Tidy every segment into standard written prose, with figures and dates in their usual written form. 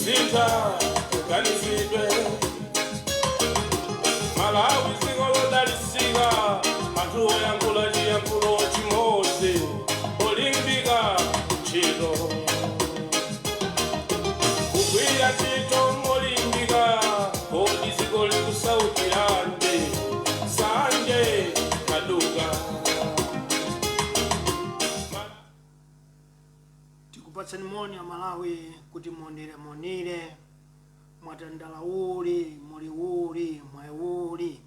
Sita, Ganizidwe, Malawi, Singolo, Dalisiga, Matu, Yangola, Yankulo, Chimose, Olimbiga, Chido, Uguia, Chito, Molimbiga, Odisigo, Sauti, Ande, Sanje, Kaduga. Tikupatsa moni ya Malawi kuti monire mwatandala uli mwauli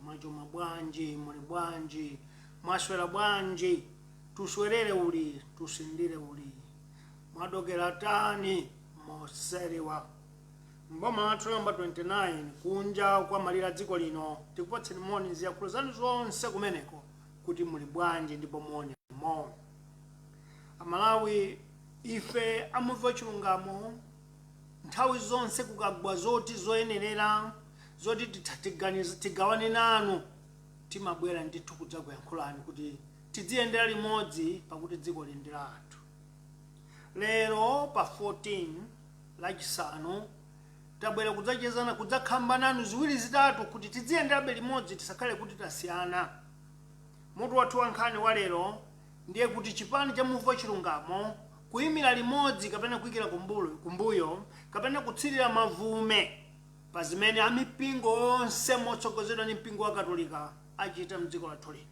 mwachoma bwanji muli bwanji mwaswera bwanji tuswerere uli tusindire uli mwadokera tani moseriwa mboma lathu namba 29 kunja kwa malira dziko lino tikupatsa moni ziyankhulo zanu zonse kumeneko kuti muli bwanji ndipo moni mo Amalawi ife a Muvi Wachilungamo nthawi zonse kukagwa zoti zoyenerera zoti tigawane nanu timabwera ndithu kudzakuyankhulani kuti tidziyendera limodzi pakuti dziko lindi lathu. Lero pa 14 lachisanu tabwera kudzachezana kudzakhamba nanu ziwiri zitatu kuti tidziyenderabe limodzi tisakhale kuti tasiyana. Mutu wathu wankhani wa lero ndiye kuti chipani cha Muvi Wachilungamo kuyimira limodzi kapena kuyikira kumbuyo kapena kutsirira mavume pa zimene amipingo onse motsogozedwa ndi mpingo wa Katolika achita mdziko lathu lino.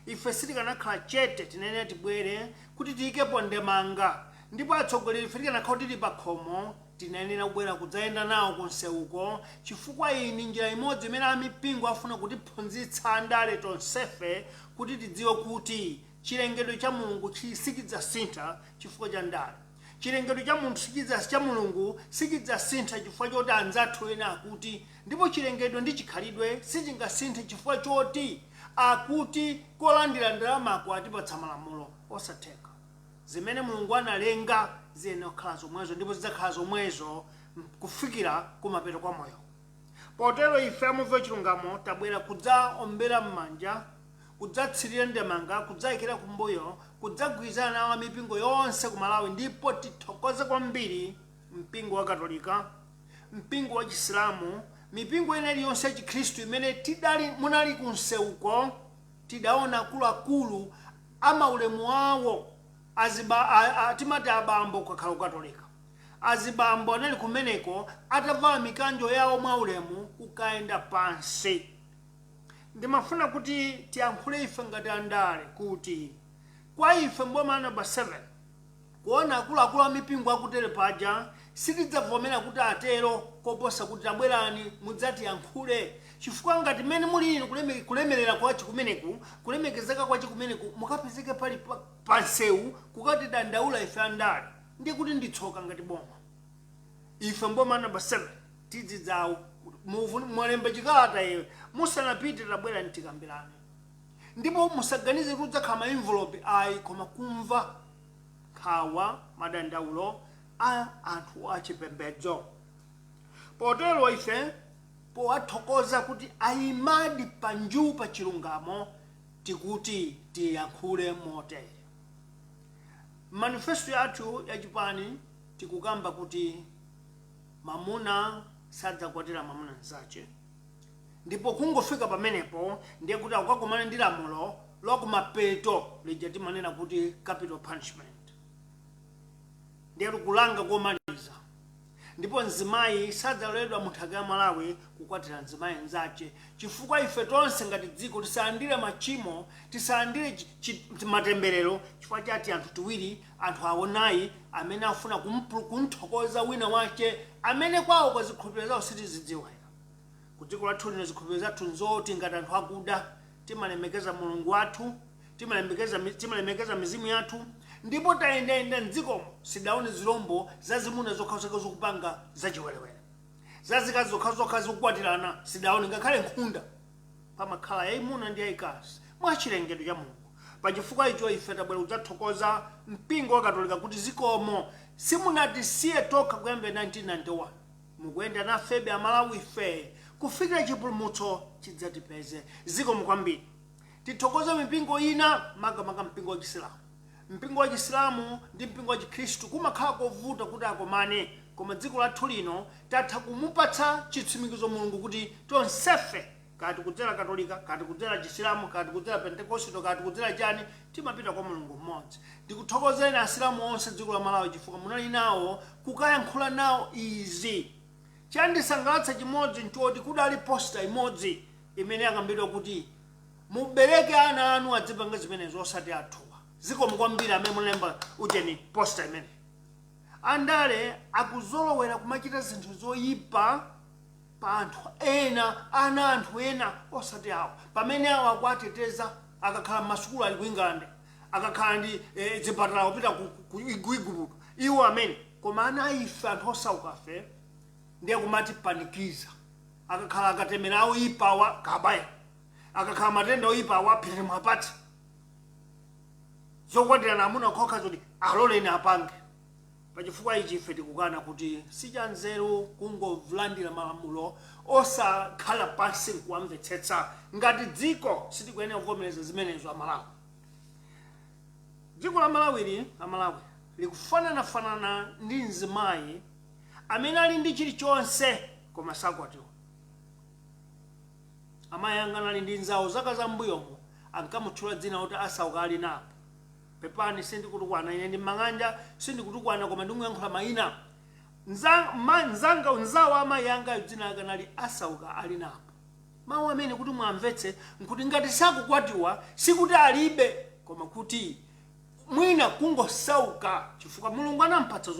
Ife sitikanakhala chete tinene tibwere kuti tiyikepo ndemanga ndipo atsogoleri ife tikanakhala tili pa khomo tinenera kubwera kudzayenda nawo kunseuko chifukwa iyi ndi njira imodzi imene amipingo afuna kutiphunzitsa andale tonsefe kuti tidziwe kuti chilengedwe cha Mulungu sichidzasintha chifukwa cha ndale. Chilengedwe cha munthu cha Mulungu sichidzasintha chifukwa choti anzathu ena akuti, ndipo chilengedwe ndi chikhalidwe sichingasinthe chifukwa choti akuti kolandira ndalama atipatsa malamulo osatheka. Zimene Mulungu analenga ziyenera kukhala zomwezo ndipo zidzakhala zomwezo kufikira kumapeto kwa moyo. Potero ife a Muvi Wachilungamo tabwera kudzaombera m'manja, kudzatsirira ndemanga, kudzayikira kumbuyo, kudzagwirizana nawo mipingo yonse ku Malawi ndipo tithokoze kwambiri mpingo wa Katolika, mpingo wa Chisilamu, mipingo ina iliyonse ya Chikhristu imene munali kunseuko tidaona akuluakulu amaulemu awo timati abambo kakhala Katolika. Azibambo anali kumeneko atavala mikanjo yawo mwaulemu kukaenda pansi. Ndimafuna kuti tiyankhule ife ngati andale kuti kwa ife mboma namba 7 kuona akuluakulu amipingo akutere paja sitidzavomera kuti atero koposa kuti tabwerani mudzatiyankhule chifukwa ngati mmene mulini kulemerera kwachi kumeneku kulemekezeka kwachi kumeneku mukapezeke pali pansewu kukati dandaula ife andale ndi kuti nditsoka ngati boma. Ife mboma namba 7 tidzidzawo mwalemba chikalata iwe musanapite tabwera ntikambirane ndipo musaganize kuti udzakhala envelope ayi koma kumva nkhawa madandaulo a anthu achipembedzo. Potero ife powathokoza kuti ayimadi panju pa chilungamo tikuti tiyankhule motere. Manifesto yathu ya chipani tikukamba kuti mamuna sadzakwatira mamuna nzache ndipo kungofika pamenepo ndiye kuti akukakumana ndi lamulo lokumapeto lija timanena kuti capital punishment ndiye kulanga komaliza ndipo nzimayi sadzaloledwa munthaka ya Malawi kukwatira nzimayi nzache chifukwa ife tonse ngati dziko tisalandire machimo tisalandire matemberero chifukwa chati anthu tiwiri anthu awonayi amene afuna kunthokoza wina wache amene kwawo kwa zikhulupiriro zawo sitizidziwa. Kudziko lathu lino zikhulupiriro zathu nzoti ngati anthu akuda timalemekeza Mulungu wathu, timalemekeza mizimu yathu ndipo tayendayenda mdzikomo sidaone zilombo zazimuna zokhazokha zokupanga zachiwerewere, zazikazi zokhazokha zokukwatirana sidaone ngakhale nkhunda pamakhala yayimuna ndi yayikazi mwachilengedwe cha Mulungu. Pachifukwa icho ife tabwera kudzathokoza mpingo wa Katolika kuti zikomo simunatisiye tokha kuyambira 1991 mukuyenda nafebe Amalawi ife kufikira chipulumutso chidzatipeze. Zikomo kwambiri. Tithokoza mipingo ina makamaka mpingo wa Chisilamu. Mpingo wa Chisilamu ndi mpingo wa Chikhristu kumakhala kovuta kuti akomane koma dziko lathu lino tatha kumupatsa chitsimikizo mulungu kuti tonsefe kati kudzera katolika kati kudzera chisilamu kati kudzera pentekosto kati kudzera chani timapita kwa mulungu mmodzi. Ndikuthokozeni asilamu onse dziko la Malawi chifukwa munali nawo kukayankhula nawo izi. Chandisangalatsa chimodzi nchoti kudali posta imodzi imene yakambidwa kuti mubereke ana anu adzipanga zimenezo osati athuwa. Zikomo kwambiri amene mulemba ucheni posta imene. Andale akuzolowera kumachita zinthu zoyipa pa anthu ena, ana anthu ena osati awo. Pamene awo akuateteza akakhala m'masukulu ali ku England, akakhala ndi zipatala kupita ku Igupto. Iwo amene koma ana ife anthu osaukafe ndiye kumati panikiza. Akakhala akatemera awo ipawa kabaya. Akakhala matenda oyipa awaphere mwapati. Zokwatira namuna kokha zoti aloleni apange. Pachifukwa ichi ife tikukana kuti sichanzeru kungovulandira malamulo osakhala pansi kuwamvetsetsa ngati dziko sitikuyenera kuvomereza zimenezo Amalawi. Dziko la Malawi likufanana ndi mzimayi amene ali ndi chilichonse koma sakwatiwa. Amayi anga anali ndi nzawo zaka zambuyomo ankamutchula dzina kuti asauka ali napo. Pepani sindikutukwana ine ndi mang'anja sindikutukwana koma ndikuyankhula mayina. Nzawo amayi anga dzina lake anali asauka ali napo. Mawu amene kuti mwamvetse nkuti ngati sakukwatiwa sikuti alibe koma kuti mwina kungosauka chifukwa mulungu anampatsa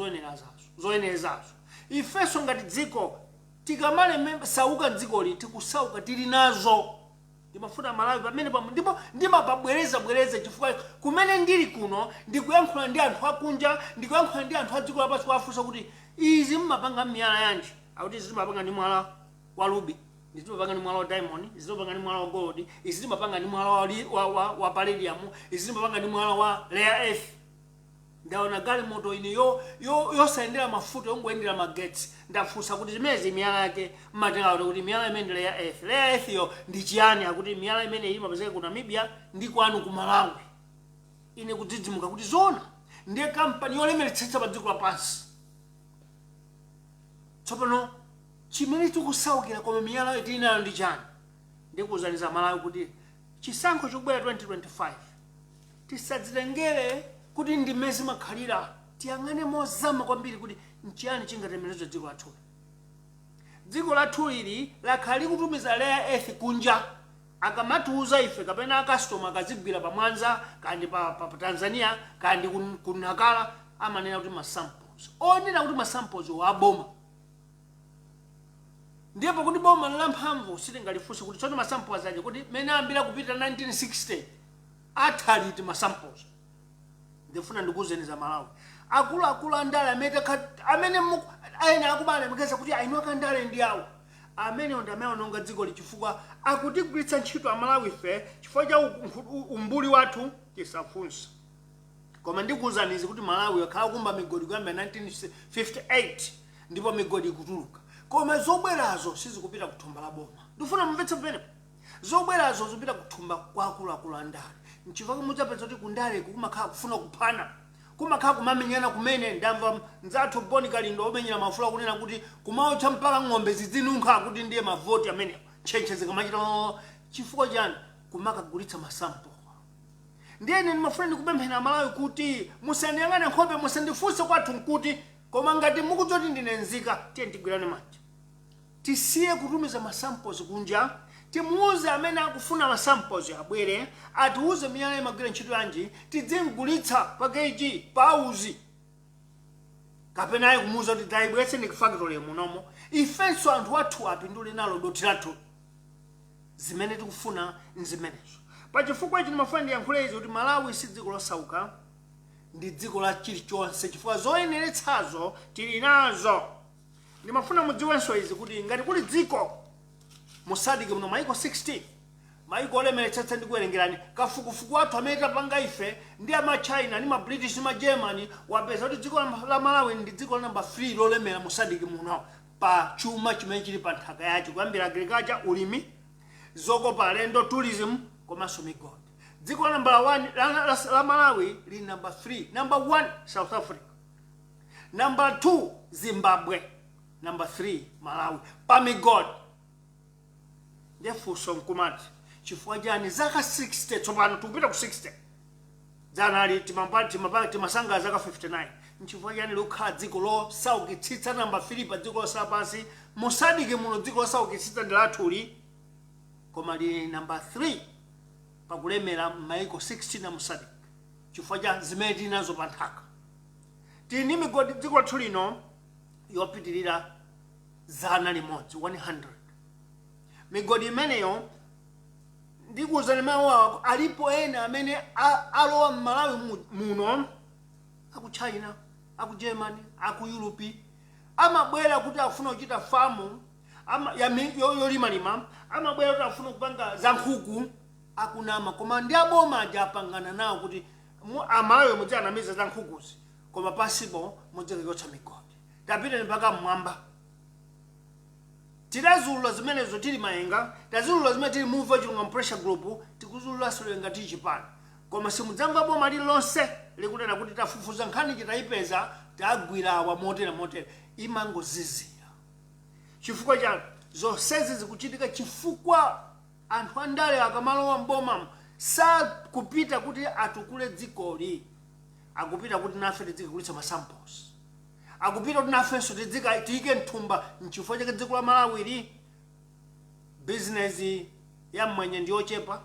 zoyenerezazo. Ifenso ngati dziko tikamale sauka dzikoli tikusauka tili nazo. Ndimafuna Malawi pamene ndipo ndimapabwereza chifukwa kumene ndili kuno ndikuyankhula ndi anthu akunja, ndikuyankhula ndi anthu a dziko lapansi kuwafunsa kuti izi mmapanga miyala yanji. Akuti izi timapanga ndi mwala wa ruby, izi timapanga ndi mwala wa diamond, izi timapanga ndi mwala wa gold, izi timapanga ndi mwala wa palladium, izi timapanga ndi mwala wa rare earth. Ndaona galimoto ine yosayendera mafuta yongoyendera magetsi. Ndafunsa kuti zimezi miyala yake mmatenga kuti miyala imene ndi rare earth. Rare earth yo ndi chiyani? Akuti miyala imene imapezeka ku Namibia ndi kwanu ku Malawi. Ine kudzidzimuka kuti zona ndiye kampani yolemeretsetsa pa dziko lapansi. Tsopano chimene tikusaukira koma miyala yo tinayo ndi chani? Ndikuwuzaniza Malawi kuti chisankho chokubwera 2025 tisadzitengere kuti ndi mmezi makhalira, tiyang'ane mozama kwambiri kuti nchiyani chingatembenuze dziko lathu. Dziko lathu lili lakhala likutumiza rare earth kunja. Akamatiuza ife kapena akastoma akazigwira pa Mwanza kandi pa Tanzania kandi ku Nakala amanena kuti masamples. Onena kuti masamples waboma. Ndipo kuti boma lamphamvu sitingalifunse kuti tsono masamples aje kuti mene ambira kupita 1960 athaliti masamples. Ndifuna ndikuzeniza Malawi. Akulu andale amene ena akubana mkeza kuti ainwaka ndale ndi awo. Amene ondamaononga dziko lichifukwa akutigwiritsa ntchito Amalawi ife chifukwa cha umbuli wathu tisafunsa. Koma ndikuwuzanizi kuti Malawi yakhala kumba migodi kuyamba 1958 ndipo migodi ikutuluka. Koma zobwerazo sizikupita kuthumba la boma. Ndifuna mumvetse pene. Zobwerazo zipita kuthumba kwa akulu andale. Nchifukwa mudzapeza kuti kundale kumakhala kufuna kuphana. Kumakhala kumamenyana kumene ndamva nzathu Boni Kalindo omenyera mafula kunena kuti kumaotcha mpaka ng'ombe zidzinunkha kuti ndiye mavoti amene ntchentche zikamachita chifukwa chani kumakagulitsa masampo. Ndiye ndimafuna ndikupemphera Malawi kuti musandiyang'ane nkhope musandifunse kwathu nkuti koma ngati mukudzoti ndine nzika tiye ntigwirane manja. Tisiye kutumiza masamples kunja. Timuuze amene akufuna masamples abwere atiuze miyala imagwira ntchito yanji tidzingulitsa pa kg pa uzi kapena ayi kumuuza kuti taibwetse ndi factory munomo ifenso anthu athu apindule nalo doti lathu zimene tikufuna nzimenezo. Pachifukwa ichi ndimafuna ndiyankhule izi kuti Malawi si dziko losauka ndi dziko la chilichonse chifukwa zoyeneretsazo tili nazo. Ndimafuna mudziwenso izi kuti ngati kuli dziko musadiki muno maiko 16 maiko olemeretsetsa ndikuwerengerani kafukufuku wathu amene tapanga ife ndi ama China ndi ma British ndi ma Germany wapeza kuti dziko la Malawi ndi dziko la number 3 lolemera musadiki muno pa chuma chimene chili pa nthaka yacho kuyambira agriculture ulimi zokopa alendo tourism komanso migodi. Dziko la number 1 la Malawi li number 3 number 1 South Africa. Number 2 Zimbabwe. Number 3 Malawi. Pamigodi. Ndefunso nkumati chifukwa chani zaka 60 tsopano tikupita ku 60 zanali timasanga zaka 59 nchifukwa chani lokhala dziko losaukitsitsa namba 3 pa dziko lonse lapansi musadike muno dziko losaukitsitsa ndi lathuli koma li namba 3 pakulemera m'maiko 16 musadike chifukwa cha zimene tili nazo pa nthaka. Tili ndi migodi dziko lathu lino yopitirira 100 migodi imeneyo ndikuwuzani mawu alipo ena amene alowa m'Malawi muno aku China, aku Germany, aku Europe amabwera kuti afuna kuchita famu yolimalima, amabwera kuti afuna kupanga za nkhuku akunama koma ndi aboma aja apangana nawo kuti Amalawi mudzianamiza za nkhukuzi koma pasipo mudzikayotsa migodi tapita mpaka mmwamba. Tidazulula zimenezo tili mayenga, tazulula zimene tili Muvi Wachilungamo pressure group, tikuzulula solenga tili chipani. Koma simudzamva boma lilonse likunena kuti tafufuza nkhani chitayipeza tagwira awa motera imangozizira. Chifukwa chani zonsezi zikuchitika chifukwa anthu andale akamalowa mboma sakupita kuti atukule dzikoli, akupita kuti nafe tidzikulitsa ma samples. Akupita kuti nafenso tiyike mthumba nchifukwa chake dziko la Malawi ili business ya mwenye ndi ochepa,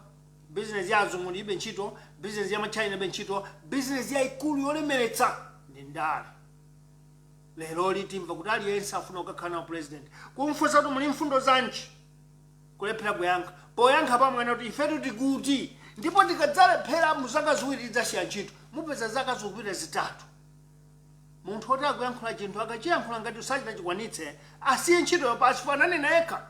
business ya azungu ibe ntchito, business ya machina ibe ntchito, business ya ikulu yolemeretsa ndi ndale. Lero litimva kuti aliyense afuna kukakhala president kumfunsa kuti muli mfundo zanji kulephera kuyankha poyankha pamwana kuti ifetu tikuti ndipo tikadzalephera mu zaka ziwiri tidzasiya ntchito mupeza zaka zikupita zitatu. Munthu oti akuyankhula chinthu akachiyankhula ngati usachita chikwanitse asiye ntchito yopansi nayekha.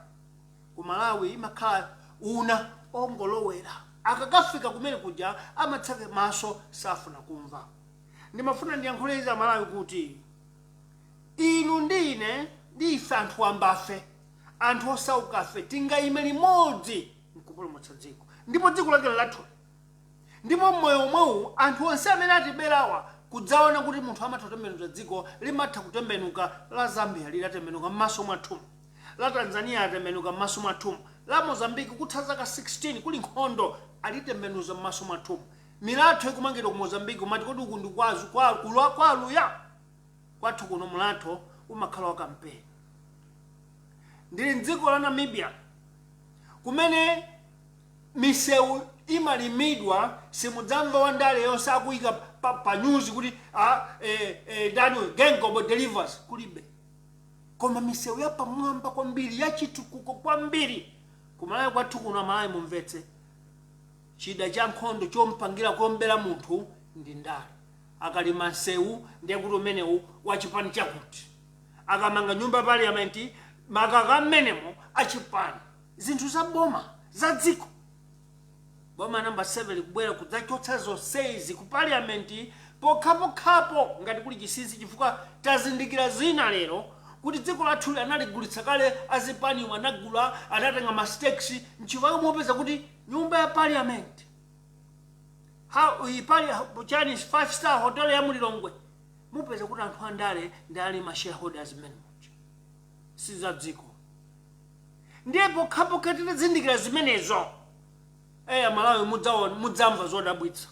Ku Malawi imakhala una ongolowera akakafika kumene kuja amatsake maso safuna kumva. Ndimafuna ndiyankhule izi Malawi kuti inu ndine ndife anthu ambafe, anthu osaukafe tingayime limodzi nkupulumutsa dziko ndipo dziko lake lathu ndipo mmoyo omwewu anthu onse amene atiberawa kudzaona kuti munthu amatotembenuza dziko limatha kutembenuka. La Zambia lidatembenuka m'maso mwathu, la Tanzania atembenuka m'maso mwathu, la Mozambique kutha zaka 16 kuli nkhondo alitembenuza m'maso mwathu. Milatho ikumangidwa ku Mozambique umati kodi uku ndi kwazu kwaluya kwathu kuno mulatho umakhala wa kampeni. Ndili mdziko la Namibia kumene misewu imalimidwa simudzamva wandale yonse akuyika pa news kuti dani Gengobo delivers kulibe. Koma misewu ya pamwamba kwambiri ya chitukuko kwambiri kumalawi kwathu kuno Malawi mumvetse chida cha nkhondo chompangira kombera munthu ndi ndale. Akalima nsewu ndiye kuti umenewu wachipani chakuti akamanga nyumba parliament makaka mmenemo achipani zinthu za boma za dziko. Boma namba 7 likubwera kudzachotsa zonsezi ku parliament pokhapokhapo ngati kuli chinsinsi chifukwa tazindikira zina lero kuti dziko lathu analigulitsa kale azipani anagula anatenga ma stakes nchifukwa mupeza kuti nyumba ya parliament Chinese 5-star hotel ya Mulilongwe mupeza kuti anthu andale ndali ma shareholders management si za dziko. Ndipo khapokha tizindikira zimenezo Malawi mudzamva zodabwitsa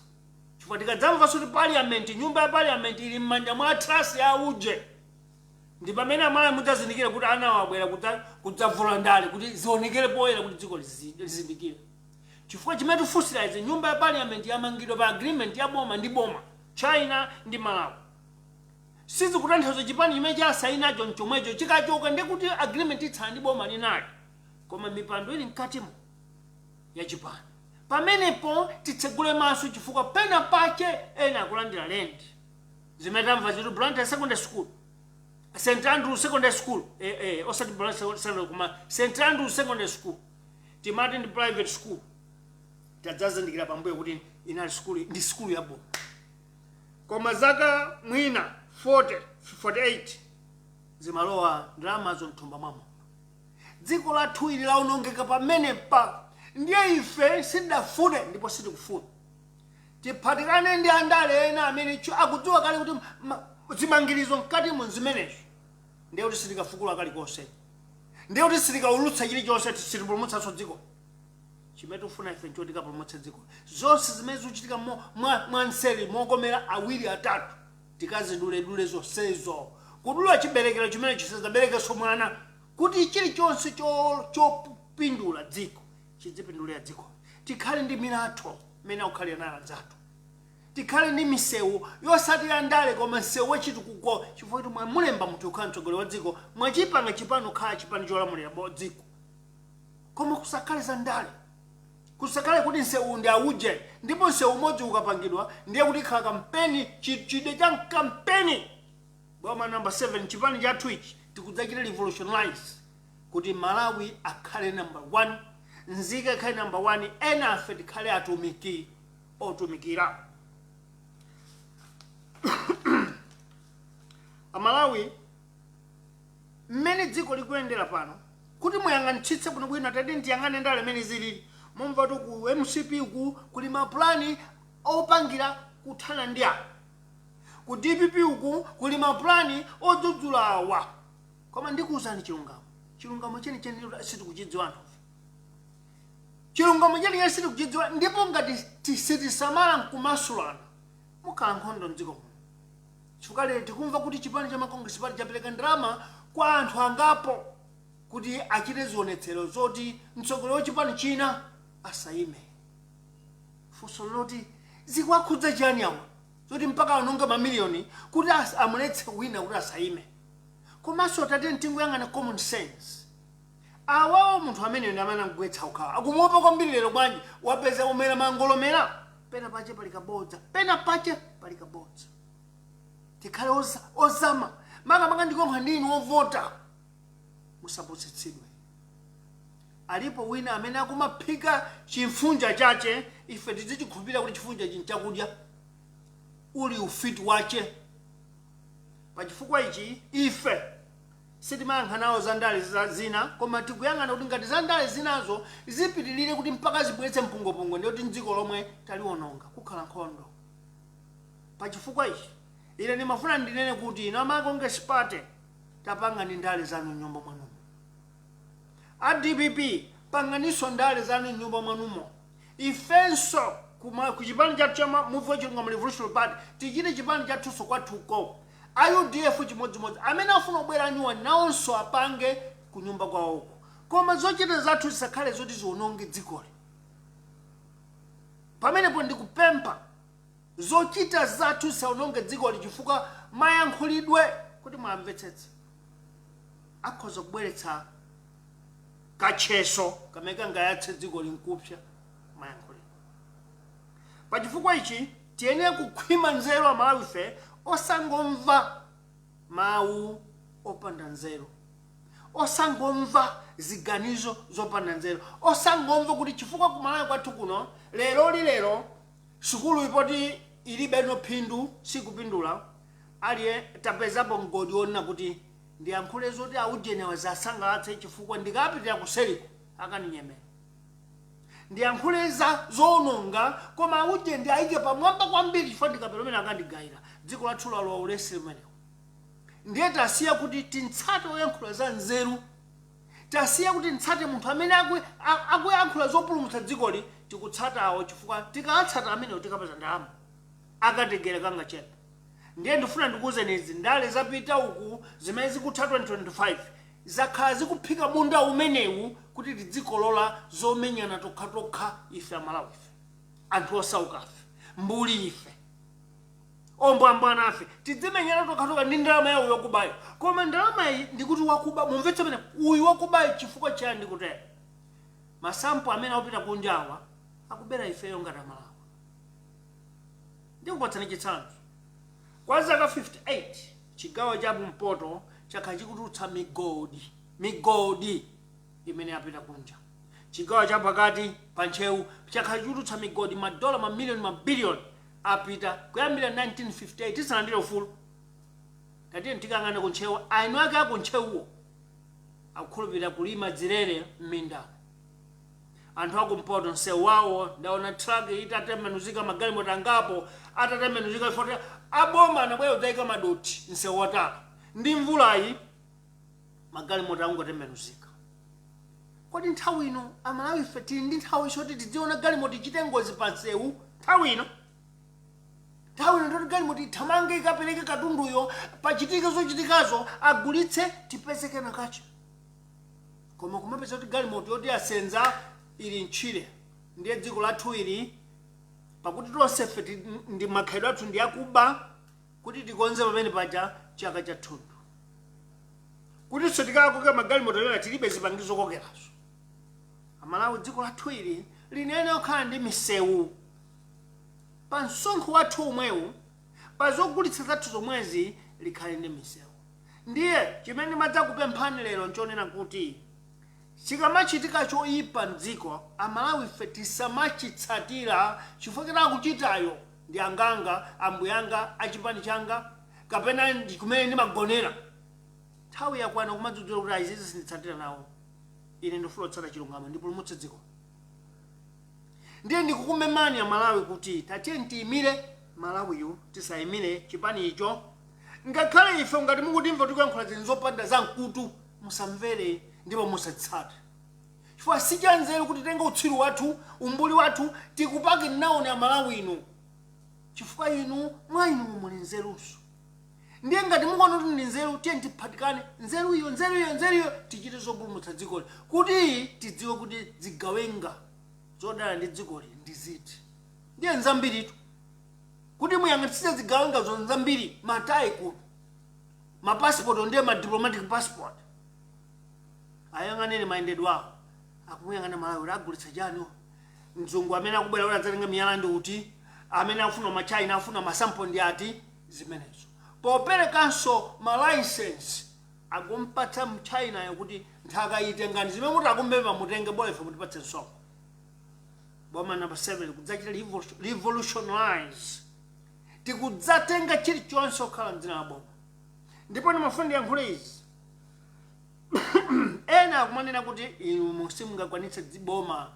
chifukwa tikadzamva kuti parliament nyumba ya parliament ili m'manja mwa trust ya uje ndi pamene Malawi mudzazindikira kuti anawabwera kudzavula ndale kuti zionekere poyera kuti dziko lizindikire. Chifukwa chimene tifunsira izi nyumba ya parliament yamangidwa pa agreement ya boma ndi boma China ndi Malawi. Sizi kutanthauza chipani chimene chasainacho chomwecho chikachoka ndi kuti agreement itsala ndi boma linali koma mipando ili mkatimo ya chipani. Pamenepo titsegule maso chifukwa pena pache ena akulandira land zimene tamva zitu Blantyre Secondary School, St Andrew Secondary School, osati Blantyre Secondary kuma St Andrew Secondary School, timati ndi private school. Tadzazindikira pambuyo kuti inali school ndi school ya boma. Koma zaka mwina 48 zimalowa ndalama zonthumba mwamo. Dziko lathu ili laonongeka pamene pa ndiye ife sidafune ndipo sitikufuna. Tiphatikane ndi andale ena amene akudziwa kale kuti zimangirizo mkati mu zimenezo ndiye kuti sitikafukula kalikonse, ndiye kuti sitikaulutsa chilichonse tisitipulumutsanso dziko. Chimene ufuna ife nchoti tikapulumutse dziko. Zonse zimene zikuchitika mwanseri mokomera awiri atatu tikazidule zonsezo. Kudula chiberekero chimene chisadzaberekenso mwana kuti chilichonse chopindula dziko chidzipindulira dziko. Tikhale ndi milatho imene akukhalira nayo anzathu. Tikhale ndi misewu yosati ya ndale koma msewu wachitukuko, chifukwa kuti mwamulemba munthu kukhala mtsogoleri wa dziko, mwachipanga chipano khala chipani cholamulira dziko. Koma kusakhale za ndale, kusakhale kuti msewu ndi auje, ndipo msewu umodzi ukapangidwa ndiye kuti khala kampeni, chide cha kampeni. Boma number 7 chipani chathu ichi tikudzachita revolutionize kuti Malawi akhale number 1, nzika akhale number 1, ena afe tikhale atumiki otumikira. Amalawi mmene dziko likuyendera pano kuti muyang'anitsitse bwinobwino tadi ntiyang'ane ndale mmene zilili. Mumva kuti ku MCP kuli maplani opangira kuthana ndi awa, ku DPP kuli maplani odzudzula awa. Koma ndikuwuzani chilungamo chenicheni sitikuchidziwa anthu. Chilungamo chenicheni sitikuchidziwa, ndipo ngati sitisamala nkumasulana mukhala nkhondo mdziko muno. Chifukwa lero tikumva kuti chipani cha makongresi pali chapereka ndalama kwa anthu angapo kuti achite zionetsero zoti mtsogoleri wa chipani china asayime. Funso loti zikuwakhudza chani awa zoti mpaka anonga mamiliyoni kuti amuletse wina kuti asayime. Komanso tate ntinguyang'ana common sense. Awawo munthu amene ndi amene akugwetsa ukhala akumuopa kwambiri lero bwanji wapeza umera mangolomera. Pena pache pali kabodza, pena pache pali kabodza. Tikhale ozama makamaka ndikonkha ndinu ovota musapusitsidwe. Alipo wina amene akumaphika chimfunja chache, ife tizichikhulupirira kuti chifunja chinchakudya uli ufiti wache. Pachifukwa ichi ife sitimayankha nawo za ndale zina, koma tikuyang'ana kuti ngati za ndale zinazo zipitirire kuti mpaka zibweretse mpungopungo ndiye kuti mdziko lomwe taliwononga kukhala nkhondo. Pachifukwa ichi ine ndimafuna ndinene kuti ino amakongresi party tapanga ndi ndale zanu nyumba mwanumo. A DPP panganiso ndale zanu nyumba mwanumo. Ifenso ku chipani chathu cha Muvi Wachilungamo Revolutionary Party tichite chipani chathuso kwathuko. UDF chimodzimodzi amene afuna kubwera nyuwa nawonso apange ku nyumba kwawoko. Koma zochita zathu zisakhale zoti ziwononge dzikoli. Pamenepo ndikupempha zochita zathu zisaononge dzikoli chifukwa mayankhulidwe kuti mwamvetsetse akhoza kubweretsa kacheso kamene kangayatse dzikoli nkupsa mayankhulidwe. Pachifukwa ichi tiyenera kukhwima nzeru Amalawi ife osangomva mawu opanda nzeru, osangomva ziganizo zopanda nzeru, osangomva kuti chifukwa kumalawi kwathu kuno lero sukulu ipoti ilibe no phindu sikupindula aliye tapezapo mgodi wona kuti ndiyankhule zoti aujenewa zasangalatse chifukwa ndikapitira kuseriko akaninyemera. Ndiyankhule zoononga koma auje ndi aike pamwamba kwambiri chifukwa ndikapelomena akandigayira dziko lathu lwa ulesi limenewo. Ndiye tasiya kuti tintsate oyankhula za nzeru, tasiya kuti ntsate munthu amene akuyankhula zopulumutsa dzikoli tikutsata awo chifukwa tikatsata amenewo tikapeza ndalama akategera kanga chepa. Ndiye ndifuna ndikuwuzeni izi ndale zapita uku zimene zikutha 2025 zakhala zikuphika munda umenewu kuti tidzikolola zomenyana tokha ife Amalawi ife, anthu osauka ife, mbuli ife, ombwambwana afe tidzimenyana tokha ndi ndalama yawo yakubayo. Koma ndalama iyi ndikuti wakuba mumvetse pene uyu wakubayo chifukwa chani ndikutera masampo amene akupita kunjawa akubera ifeyo ngati Amalawi. Ndikupatsani chitsanzo. Kwa zaka 58 chigawo cha kumpoto chakhala chikutulutsa migodi imene yapita kunja. Chigawo cha pakati pa ntcheu chakhala chikutulutsa migodi madola mamiliyoni mabiliyoni apita kuyambira 1958 tisalandire ufulu. Tatiye tikang'ana ku ntcheu ainu ake aku ntcheuwo akukhulupirira kulima dzirere m'minda. Anthu akumpoto nsewu wawo ndaona truck itatembenuzika magalimoto angapo atatembenuzika ifoti aboma anabwera kudzaika madoti msewu watatu ndi mvulayi magalimoto angotembenuzika. Kodi nthawi ino amalawi ife tili ndi nthawi yoti tidziona galimoto ichite ngozi pa msewu? nthawi ino ndoti galimoto ithamange ikapereke katunduyo pachitike zochitikazo agulitse tipezeke nakacha. Koma kumapeza kuti galimoto yoti asenza ili mtchire ndiye dziko lathu ili, pakuti tonse ife ndi makhalidwe athu ndi akuba kuti tikonze pamene paja chaka cha thundu. Kuti ife tikakoka magalimoto lena tilibe zipangizo zokokerazo. Amalawi dziko lathu ili linene kukhala ndi misewu. Pa msonkho wathu omwewu, pa zogulitsa zathu zomwezi likhale ndi misewu. Ndiye chimene madzakupemphani lero nchonena kuti chikamachitika choyipa mdziko, amalawi ife tisamachitsatira chifukwa kuchitayo ndi anganga, ambuyanga, achipani changa, kapena ndi kumene ndimagonera. Nthawi yakwana kumadzudzula kuti izizi sinditsatira nawo. Ine ndifuna kutsata chilungamo ndipulumutse dziko. Ndiye ndikukumemani amalawi kuti tatiye tiyimire Malawiyu, tisayimire chipani icho. Ngakhale ife ngati mukutimva tikuyankhula zinthu zopanda za mkutu, musamvere ndipo musadzitsate. Chifukwa sichanzeru kuti tenga utsiru wathu, umbuli wathu tikupake nawo ni amalawi ino. Chifukwa inu mwa inu muli nzeruso. Ndiye ngati mukuona kuti ndi nzeru, tiye tiphatikane nzeru iyo tichite zopulumutsa dziko kuti tidziwe kuti zigawenga zodala ndi dziko ndi ziti. Ndiye nzambiritu kuti muyang'anitsitse zigawenga zonzambiri matayi kuno, mapassport ndiye diplomatic passport. Ayang'aneni mayendedwe awo, akumuyang'ana Malawi agulitsa chani. Mzungu amene akubwera kuti adzatenga miyala ndi uti, amene afuna machina afuna masampo ndi ati zimenezo. Poperekanso malicense akumpatsa mchina kuti nthaka itengani zimene muti akumbeva mutenge bora ife mutipatse nsongo. Boma number 7 kudzachita revolutionize, tikudzatenga chilichonse okhala mdzina la boma. Ndipo ndimafuna ndiyankhule izi. Ena akumanena kuti inu musimungakwanitse dziboma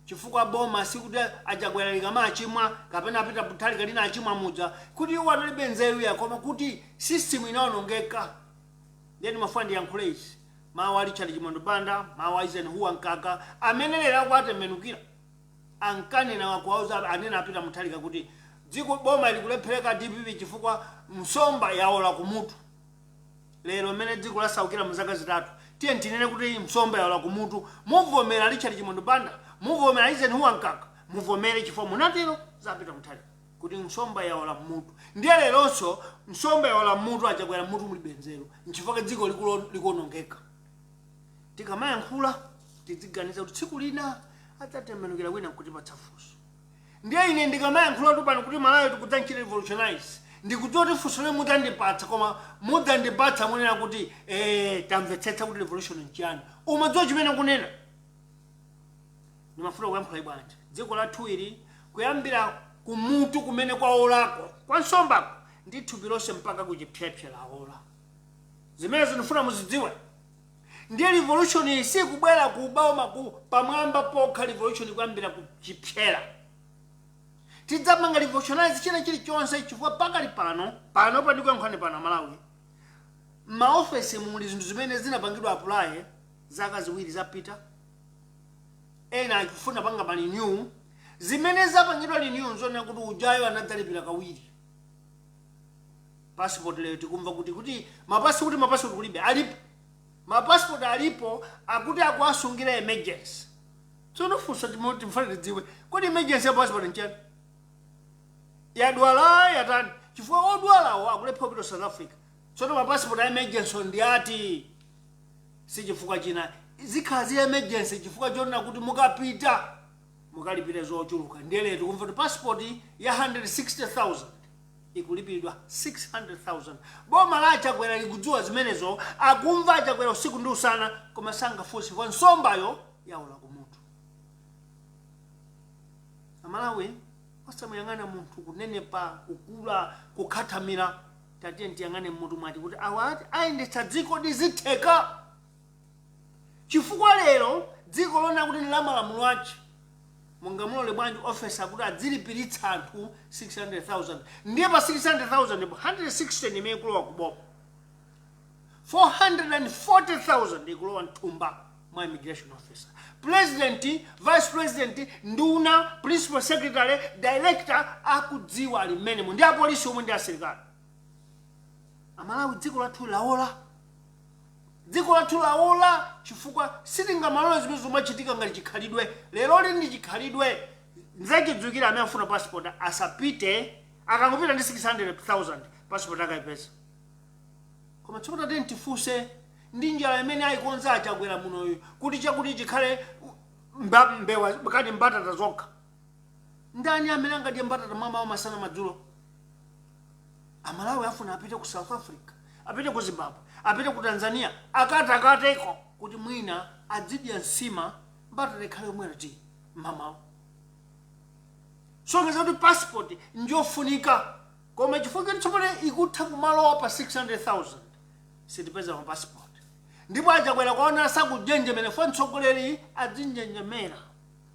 chifukwa boma sikuti ajakwera likamachimwa kapena apita butali kalina achimwa mudza kuti iwo analibe nzeru ya koma kuti system inaonongeka. Ndiye ndimafuna ndiyankhule izi. Mawu ali Richard Chimondo Banda, mawu Eisenhower Nkaka amene lero akuatembenukira ankanena wakuauza anena apita muthalika kuti dziko boma likulephereka DPP chifukwa msomba yaola kumutu. Lero mene dziko lasaukira muzaka zitatu tiye ntinene kuti msomba yaola kumutu, muvomera Richard Chimondo Banda, muvomera Eisenhower Nkaka, muvomere chifukwa munatero zapita muthalika kuti msomba yaola kumutu. Ndiye leronso msomba yaola kumutu achakwera mutu mulibe nzeru nchifukwa dziko likuonongeka. Tikamayankhula tidziganiza kuti tsiku lina adzatembenukira wina kuti patsafuso. Ndiye ine ndikamayankhula kuti pano kuti Malawi tikudzanchita revolutionize ndikudziwa kuti funso lomwe mudzandipatsa koma mudzandipatsa munena kuti tamvetsetsa kuti revolution nchiyani. Umadziwa chimene kunena. Ndimafuna kuyankhula ibwanji. Dziko lathu ili kuyambira kumutu kumene kwaolako kwa nsombako ndi thupi lonse mpaka kuchipyepye laola. Zimene zinafuna muzidziwe. Ndiye revolution isi kubwera kubaoma pamwamba pokha revolution kuyambira kuchipyera. Tidzamanga revolutionize chilichonse chifukwa pakali pano pandikuyankhulani pano Malawi. Maofesi muli zinthu zimene zinapangidwa apply zaka ziwiri zapita. Ena akufuna panga mani new zimene zapangidwa li new nzona kuti ujayo anadzalipira kawiri. Passport leo tikumva kuti mapassport kulibe alipo. Mapassport alipo akuti akuasungira emergency. Tsono funso timfane tidziwe kodi emergency ya passport nchani? Yadwala yatani chifukwa odwalawo akulepha kupita South Africa. Tsono mapassport ya emergency ndi ati si chifukwa china zikhazi emergency chifukwa chona kuti mukapita mukalipira zochuluka. Ndiye lero tikumva kuti passport ya 160,000 ikulipiridwa 600,000. Boma la chakwera likudziwa zimenezo akumva chakwera usiku ndi usana koma sangafunse kwa nsombayo yaola kumutu. Amalawi osamuyang'ana munthu kunenepa kukula kukhathamira tatiye ntiyang'ane munthu mwati kuti awati ayendetsa dziko lizitheka. Chifukwa lero dziko lona kuti ni la malamulo achi mungamulole bwanji officer kuti adzilipiritsa anthu 600,000 ndiye pa 600,000 160 imene ikulowa kuboma 440,000 ikulowa mthumba mwa immigration officer. President, vice president, nduna, principal secretary, director akudziwa ali mmene ndi apolisi omwe ndi asilikali. Amalawi dziko lathu laola. Dziko lathu laola chifukwa sitingamalole zimene zomachitika ngati chikhalidwe. Lero lili ndi chikhalidwe nzachidzukira amene afuna passport asapite akangopita ndi 600,000 passport akayipeza. Koma tsopano tifunse ndi njala imene ayikonza achakwera munoyo kuti chakuti chikhale mbewa kati mbatata zokha. Ndani amene angadye mbatata mamawa masana madzulo? Amalawi afuna apite ku South Africa, apite ku Zimbabwe, apite ku Tanzania, akatakateko kuti mwina adzidya nsima mbatata ikhale yomwe ti mamawa. So ngeza kuti passport njofunika koma chifukwa tsopano ikutha kumalowa pa 600,000 sitipeza pa passport. Ndipo achakwera kwaona sakujenjemera fo mtsogoleri adzinjenjemera.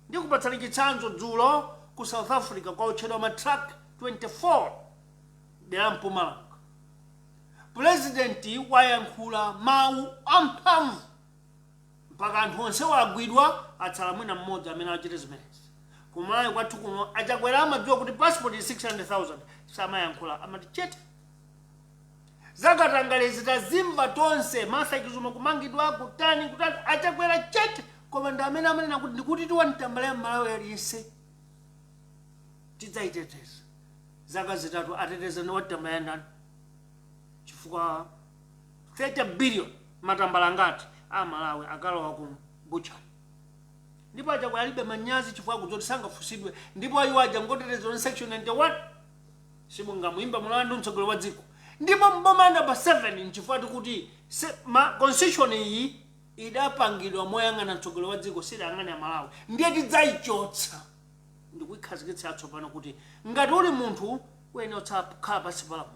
Ndikupatsani chitsanzo dzulo ku South Africa kwa utchedwa matruck 24 dera Mpumalanga. President wayankhula mawu amphamvu mpaka anthu onse wagwidwa atsala mwina mmodzi amene achite zimenezi. Kumalawi kwathu kuno achakwera amadziwa kuti passport is 600,000 samayankhula amati chete. Zakatangalezi tazimva tonse Martha Kizuma kumangidwa kutani achakwera chete koma ndi amene amanena kuti ndikuti tiwanitambalira Malawi aliyense tidzaiteteza. Zaka zitatu ateteza ni watambalira ndani chifukwa 30 billion matambala ngati Malawi akalowa ku bucha. Ndipo achakwera alibe manyazi chifukwa kudzoti sangafusidwe ndipo ayiwaja ngoteteza on section 91 simungamuyimba mulandu mtsogoleri wa dziko. Ndipo mboma number 7 nchifukwa kuti constitution iyi idapangidwa moyang'ana mtsogoleri wa dziko sidayang'ana Malawi. Ndiye tidzayichotsa ndikuikhazikitsa yatsopano kuti ngati uli munthu wene otsakhala pansi palamu.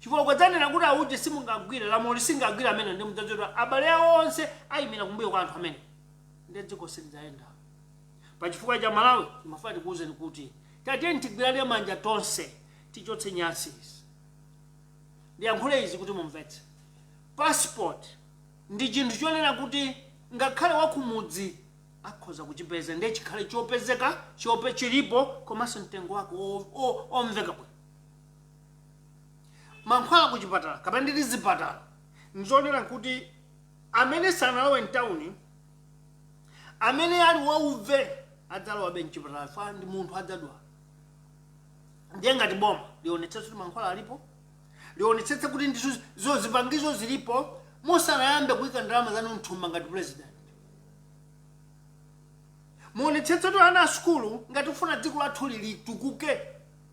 Chifukwa kwadzanena kuti auje simungagwira lamulo lisingagwira amene ndi mudzadzedwa abale awo onse ayimira kumbuyo kwa anthu amene. Ndiye dziko silidzayenda. Pa chifukwa cha Malawi timafuna tikuwuzeni kuti tatiyeni tigwirane manja tonse tichotse nyasi izi. Ndiyankhule izi kuti mumvetse. Passport ndi chinthu chonena kuti ngakhale wakumudzi akhoza kuchipeza ndiye chikhale chopezeka chilipo komanso mtengo wake omveka bwino. Mankhwala kuchipatala kapena nditi zipatala nzonena kuti amene sanalowe mtawuni amene ali wauve adzalowabe mchipatala fa ndi munthu adzadwala. Ndiye ngati boma lionetsetse kuti mankhwala alipo, lionetsetse kuti ndizo zipangizo zilipo musanayambe kuyika ndalama zanu mthumba ngati president. Muonetsetse kuti ana asukulu ngati ufuna dziko lathu litukuke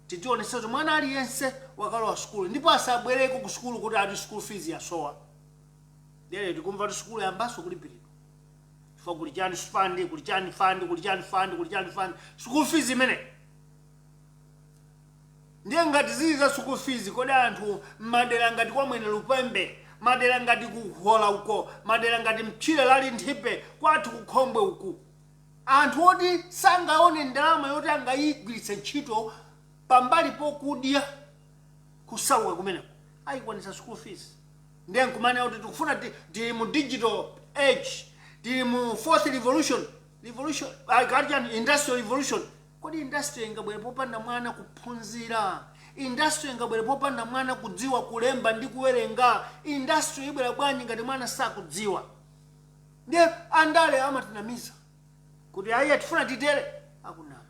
titionetsetse kuti mwana aliyense wakalowa sukulu ndipo asabwereko ku sukulu kuti ati school fees yasowa. Ndiye tikumva kuti sukulu yambaso kulipiridwa chifukwa kuli chani fund kuli chani fund school fees imene. Ndiye ngati zili za school fees kodi anthu madera ngati kwa Mwene Lupembe, madera ngati kuhola uko, madera ngati Mchire lali Nthipe kwathu kukhombe uku, anthu oti sangaone ndalama yoti angayigwiritse ntchito pambali pokudya kusauka kumeneko ayikwanisa school fees. Ndiye nkumane kuti tikufuna tili mu digital age, tili mu fourth revolution industrial revolution. Kodi industry ingabwere popanda mwana kuphunzira? Industry ingabwere popanda mwana kudziwa kulemba ndi kuwerenga? Industry ibwera bwanji ngati mwana sakudziwa? Ndiye andale amatinamiza kuti ayi tifuna titere akunama.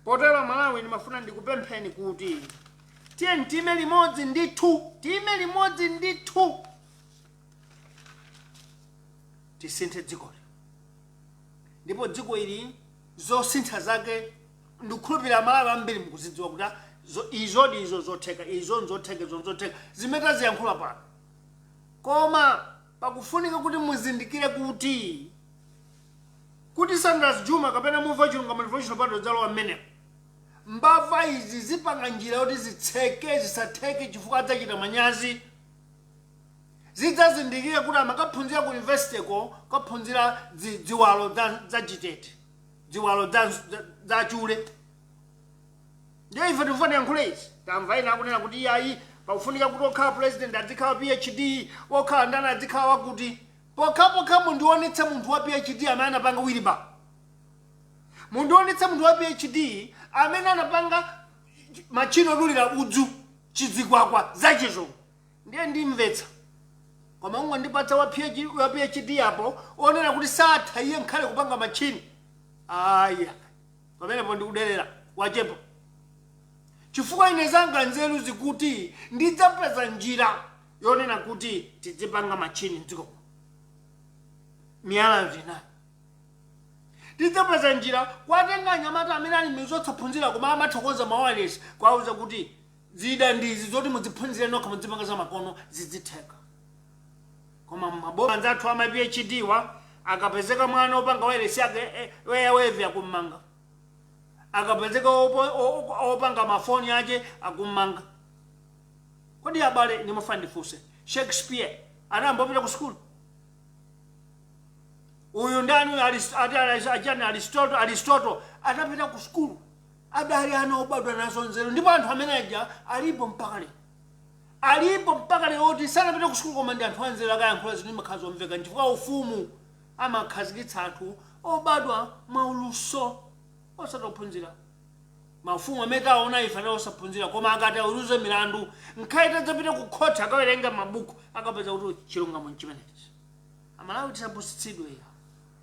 Potero Malawi ndimafuna ndikupempheni kuti tiyeni time limodzi ndithu tisinthe dzikoli. Ndipo dziko ili zosintha zake ndikukhulupirira Malawi ambiri mukuzidziwa kuti izo zotheka zimeta ziyankhula pano. Koma pakufunika kuti muzindikire kuti Sanders Juma kapena Muvi Wachilungamo pano dzalowa mmeneko. Mbava izi zipanga njira yoti zisatheke chifukwa adzachita manyazi. Zidzazindikire kuti amakaphunzira ku university ko kaphunzira dziwalo za Jitete. ziwalo za chule. Ndiye ife tifuna yankhule izi. Tamva ina akunena kuti iyayi pakufunika kuti okhala president adzikhala PhD, okhala ndani adzikhala wakuti. Pokha mundionetse munthu wa PhD amene anapanga wiliba. Mundionetse munthu wa PhD amene anapanga machino odulira udzu chidzikwakwa zachizungu. Ndiye ndimvetsa. Koma ungandipatsa wa PhD apo onena kuti satha iye nkhale kupanga machini. Aya. Pamenepo ndikudelera wachepo. Chifukwa ine zanga nzeru zikuti ndidzapeza njira yonena kuti tidzipanga machini mdziko. Miyala vina. Tidzapeza njira kwatenga anyamata amene ali mizotsaphunzira koma amathokoza mawalesi kwauza kuti zida ndizi zoti mudziphunzire nokha mudzipanga za makono zidzitheka. Koma maboma anzathu ama PhD wa akapezeka mwana opanga walesi yake wewe yakummanga. Akapezeka opanga mafoni yake akummanga. Kodi abale nimufandifuse Shakespeare anambopita ku school. Uyu ndani Aristotle atapita ku school. Adali anaobadwa nazo nzeru ndipo anthu amene aja alipo mpaka lero. Alipo mpaka lero oti sanapita ku school koma ndi anthu anzeru akayankhula zinthu makhazi omveka nchifukwa ufumu amakhazikitsa anthu obadwa mwauluso osatophunzira. Mafumu amene aona ife na osaphunzira koma akati aweruze milandu nkhaita zapita ku court akawerenga mabuku akapeza kuti chilungamo nchimenechi. Amalawi tisapusitsidwe ya.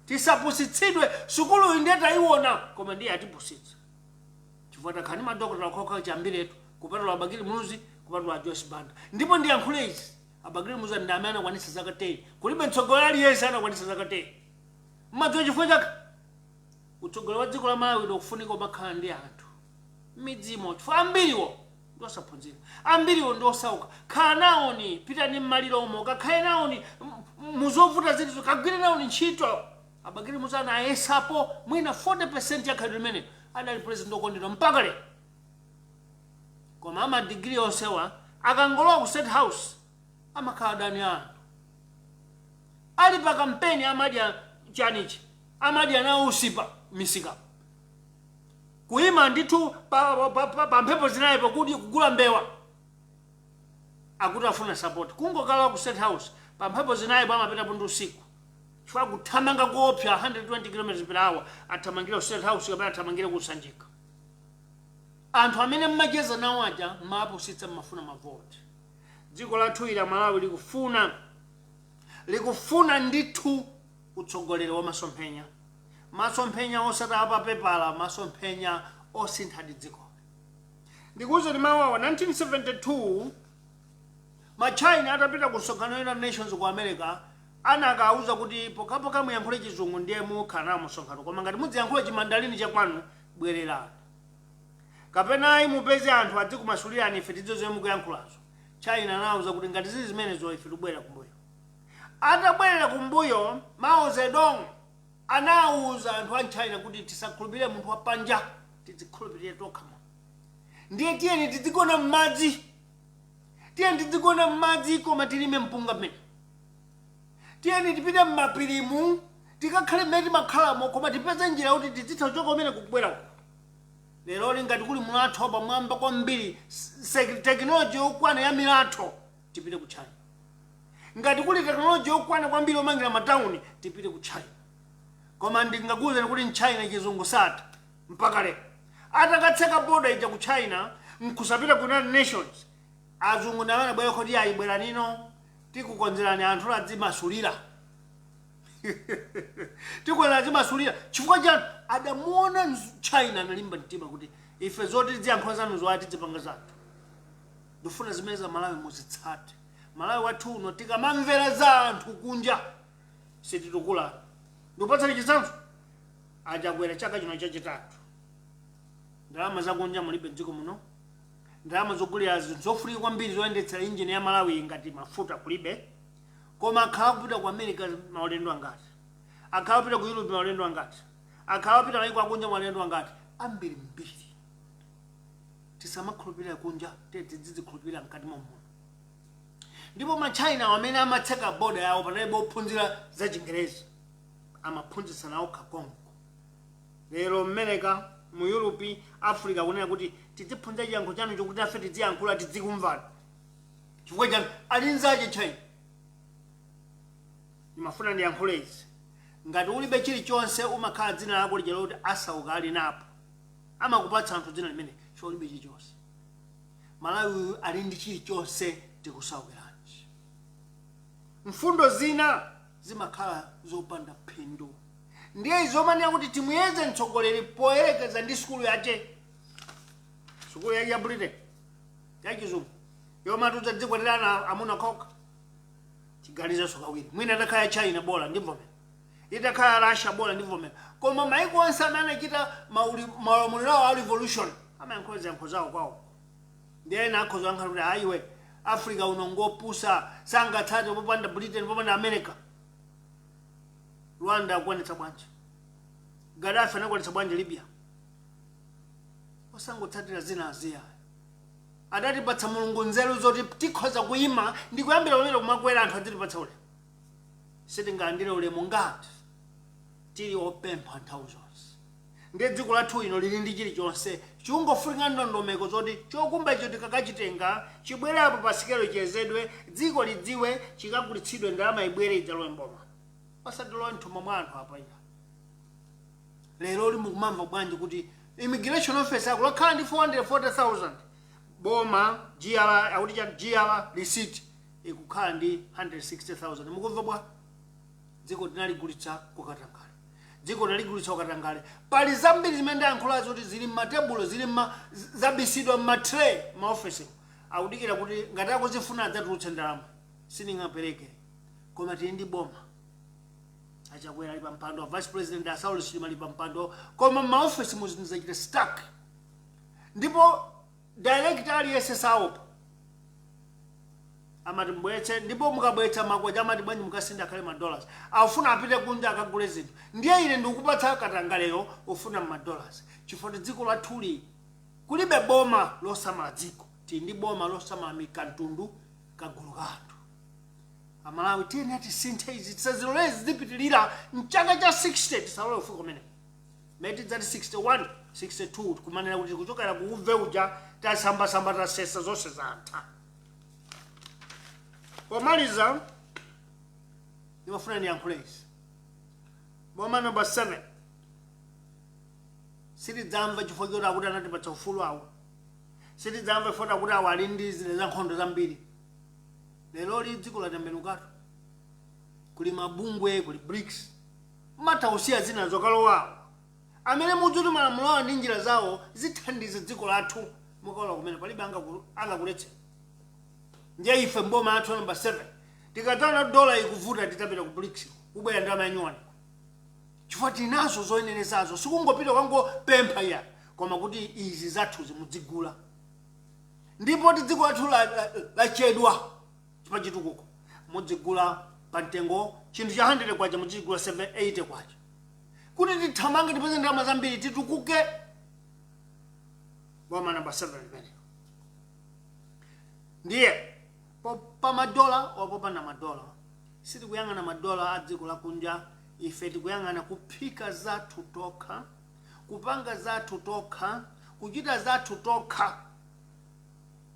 Tisapusitsidwe sukulu ndiye taiona koma ndiye atipusitsa. Chifukwa takhani madokotala okha chambiretu kupatula Abagiri Muzi kupatula Joyce Banda. Ndipo ndiyankhule izi Abagiri Muzi ndi amene akwanitsa zaka 10. Kulibe mtsogoleri yense anakwanitsa zaka 10. Mmadzi chifukwa chake utsogoleri wa dziko la Malawi ndikufunika umakhala ndi anthu. Midzimo chifukwa ambiriwo ndosaphunzira. Ambiriwo ndosauka. Khala nawoni pita ndi mmaliro omo kakhale nawoni muzovuta zilizo kagwire nawoni ntchito. Abagiri Muzi anayesapo mwina 40% ya khalidwe limene adali president okondedwa mpaka lero. Koma ama degree onsewa akangolowa ku State House amakhala dani anthu. Ali pa kampeni amadya chanichi amadya nawo usipa misika. Kuima ndithu pa mphepo zinayipo kuti kugula mbewa akuti afuna support. Kungokhala ku State House pa mphepo zinayipo amapita pundu usiku. Chifukwa kuthamanga kuopsa 120 km/h athamangira ku State House kapena athamangira ku Sanjika. Anthu amene mmacheza nawo aja mmapusitsa mmafuna mavoti. Dziko lathu ila Malawi likufuna ndithu utsogoleri wa masomphenya. Masomphenya osata pa pepala, masomphenya osintha dziko. Ndikuzo ndi mawawa 1972 China atapita ku msonkhano United Nations ku America anakauza kuti pokapoka muyankhule chizungu ndiye mukhala mu msonkhano koma ngati mudziyankhule chimandalini chakwanu bwererani. Kapena ayi mupeze anthu adzikumasulirani ife tidzizo mukuyankhulazo. China anauza kuti ngati zizi zimenezo ife tibwera kumbuyo. Atabwerera kumbuyo Mao Zedong anauza anthu a China kuti tisakhulupirire munthu wa panja tidzikhulupirire tokha. Ndiye tiyeni tidzigona m'madzi. Tiyeni tidzigona m'madzi koma tilime mpunga mmene. Tiyeni tipite m'mapirimu tikakhale mmene timakhalamo koma tipeze njira kuti tidzitha kuchoka kumene kubwera. Lero ngati kuli mulatho pamwamba kwambiri technology yokwana ya milatho tipite ku China. Ngati kuli technology yokwana kwambiri omangira matawuni tipite ku China. Koma ndingakuze kuti China chizungu sata mpaka lero. Atakatseka border ija ku China nkusapita ku United Nations. Azungu ndamana bwera kuti ayi bwera nino tikukonzerani anthu adzimasulira. Tikukonzerani adzimasulira. Chifukwa cha adamuona China analimba mtima kuti ife zoti tidziyankhola zanu zoati tidzipanga zathu. Ndifuna zimene za Malawi muzitsate. Malawi wathu uno tikamamvera za anthu kunja sititukula. Ndipatsa chitsanzo ajakwera chaka chino chachitatu. Ndalama zakunja mulibe dziko muno. Ndalama zogulira zinthu zofunika kwambiri zoyendetsera injini ya Malawi ngati mafuta kulibe. Koma akhala kupita ku America maulendo angati. Akhala kupita ku Europe maulendo angati. Akhala kupita maiko akunja maulendo angati. Ambiri mbiri. Tisamakhulupirira kunja tidzidzikhulupirira mkati momwe. Ndipo China amene amatseka border yawo panalibe ophunzira za Chingerezi amaphunzitsa nawo kakonko. lero mmeneka mu Europe Africa kunena kuti tidziphunza chiyankho chanu chokuti afe tidziyankhula tidzikumvana chifukwa chanu alinzache China. Nimafuna ndiyankhule izi ngati ulibe chilichonse umakhala dzina lako lija loti asauka ali napo amakupatsa anthu dzina limene cholibe chilichonse. Malawi ali ndi chilichonse tikusaukiranji. Mfundo zina zimakhala zopanda phindu. Ndiye izomanira kuti timuyeze mtsogoleri poyerekeza ndi sukulu yache. Sukulu ya Britain ya chizungu yomwe tudza dzikwatirana amuna kokha. Chiganizo sokawiri mwina atakhala China bola ndivomera, itakhala Russia bola ndivomera, koma maiko onse amene achita malamuliro a revolution amayankhoza ziyankho zawo kwawo. Ndiye ena akhoza kuyankha kuti ayiwe Africa unongopusa sangatsate popanda Britain popanda America. Rwanda akwanitsa bwanji, Gaddafi anakwanitsa bwanji Libya, osangotsatira zina aziya. Adatipatsa mulungu nzeru zoti tikhoza kuyima ndi kuyambira pamene kumakwera anthu adzitipatsa ulemu. Sitingandire ulemu ngati tili opempha nthawi zonse. Ndiye dziko lathu ino lili ndi chilichonse chungofunika ndondomeko zoti chokumba icho tikakachitenga chibwere apo pasikelo chiyezedwe, dziko lidziwe, chikagulitsidwe, ndalama ibwere idzalowe mboma. Pasatilowe mthumba mwa anthu apa ina. Lero limukumamva bwanji kuti immigration officer akulakhala ndi 440,000. Boma GR akuti cha GR receipt ikukhala ndi 160,000. Mukumva bwa dziko linaligulitsa kukatangale, dziko linaligulitsa kukatangale. Pali zambiri zimene ndayankhula zoti zili mmatebulo, zili zabisidwa mmatray ma office akudikira kuti ngati akuzifuna adzatulutse ndalama. Sindingapereke koma tili ndi boma achakwera ali pampando, vice president Saul Shima ali pampando, koma ma office muzachita stuck. Ndipo director aliyese saopa amati mbwetse, ndipo mukabwetsa makwaja amati bwanji mukasinda akhale $, afuna apite kunja akagule zinthu. Ndiye ine ndikupatsa katangaleyo ufuna $. Chifukwa dziko lathuli kulibe boma losamala dziko, tili ndi boma losamala mikantundu kagulu kathu. Amalawi tiyeni tisinthe izi, tisaziloleze zipitilira mchaka cha 60 tisalole ufuko kumene. Meti dzati 61, 62 kumanena kuti kuchokera kuuve uja tasamba tasesa zonse zatha. Pomaliza nimafuna ndiyankhule izi. Boma number 7 sitidzamva chifukwa choti akuti anatipatsa ufulu awo. Sitidzamva chifukwa kuti awo ali ndi zile za nkhondo zambiri. Lero dziko latembenukatu, kuli mabungwe, kuli BRICS, matausiya zina zokalowawo amene mudzuti malamulo ndi njira zawo zithandiza dziko lathu mukalola kumene palibe angakuletse. Ndiye ife mboma athu number 7 tikadzaona dola ikuvuta titapita ku BRICS kubwera ndalama yanyuwani. Chifukwa tinazo zoyenerezazo, sikungopita kwangopempha iya koma kuti izi zathu zimudzigula. Ndipo dziko lathu lachedwa chipachitukuko mudzigula pa mtengo chinthu cha 100 kwacha mudzigula 780 kwacha. Kuti tithamange tipeze ndalama zambiri titukuke. Boma number 7 limene. Ndiye pa madola wapopanda madola, sitikuyang'ana madola a dziko lakunja, ife tikuyang'ana kuphika zathu tokha, kupanga zathu tokha, kuchita zathu tokha.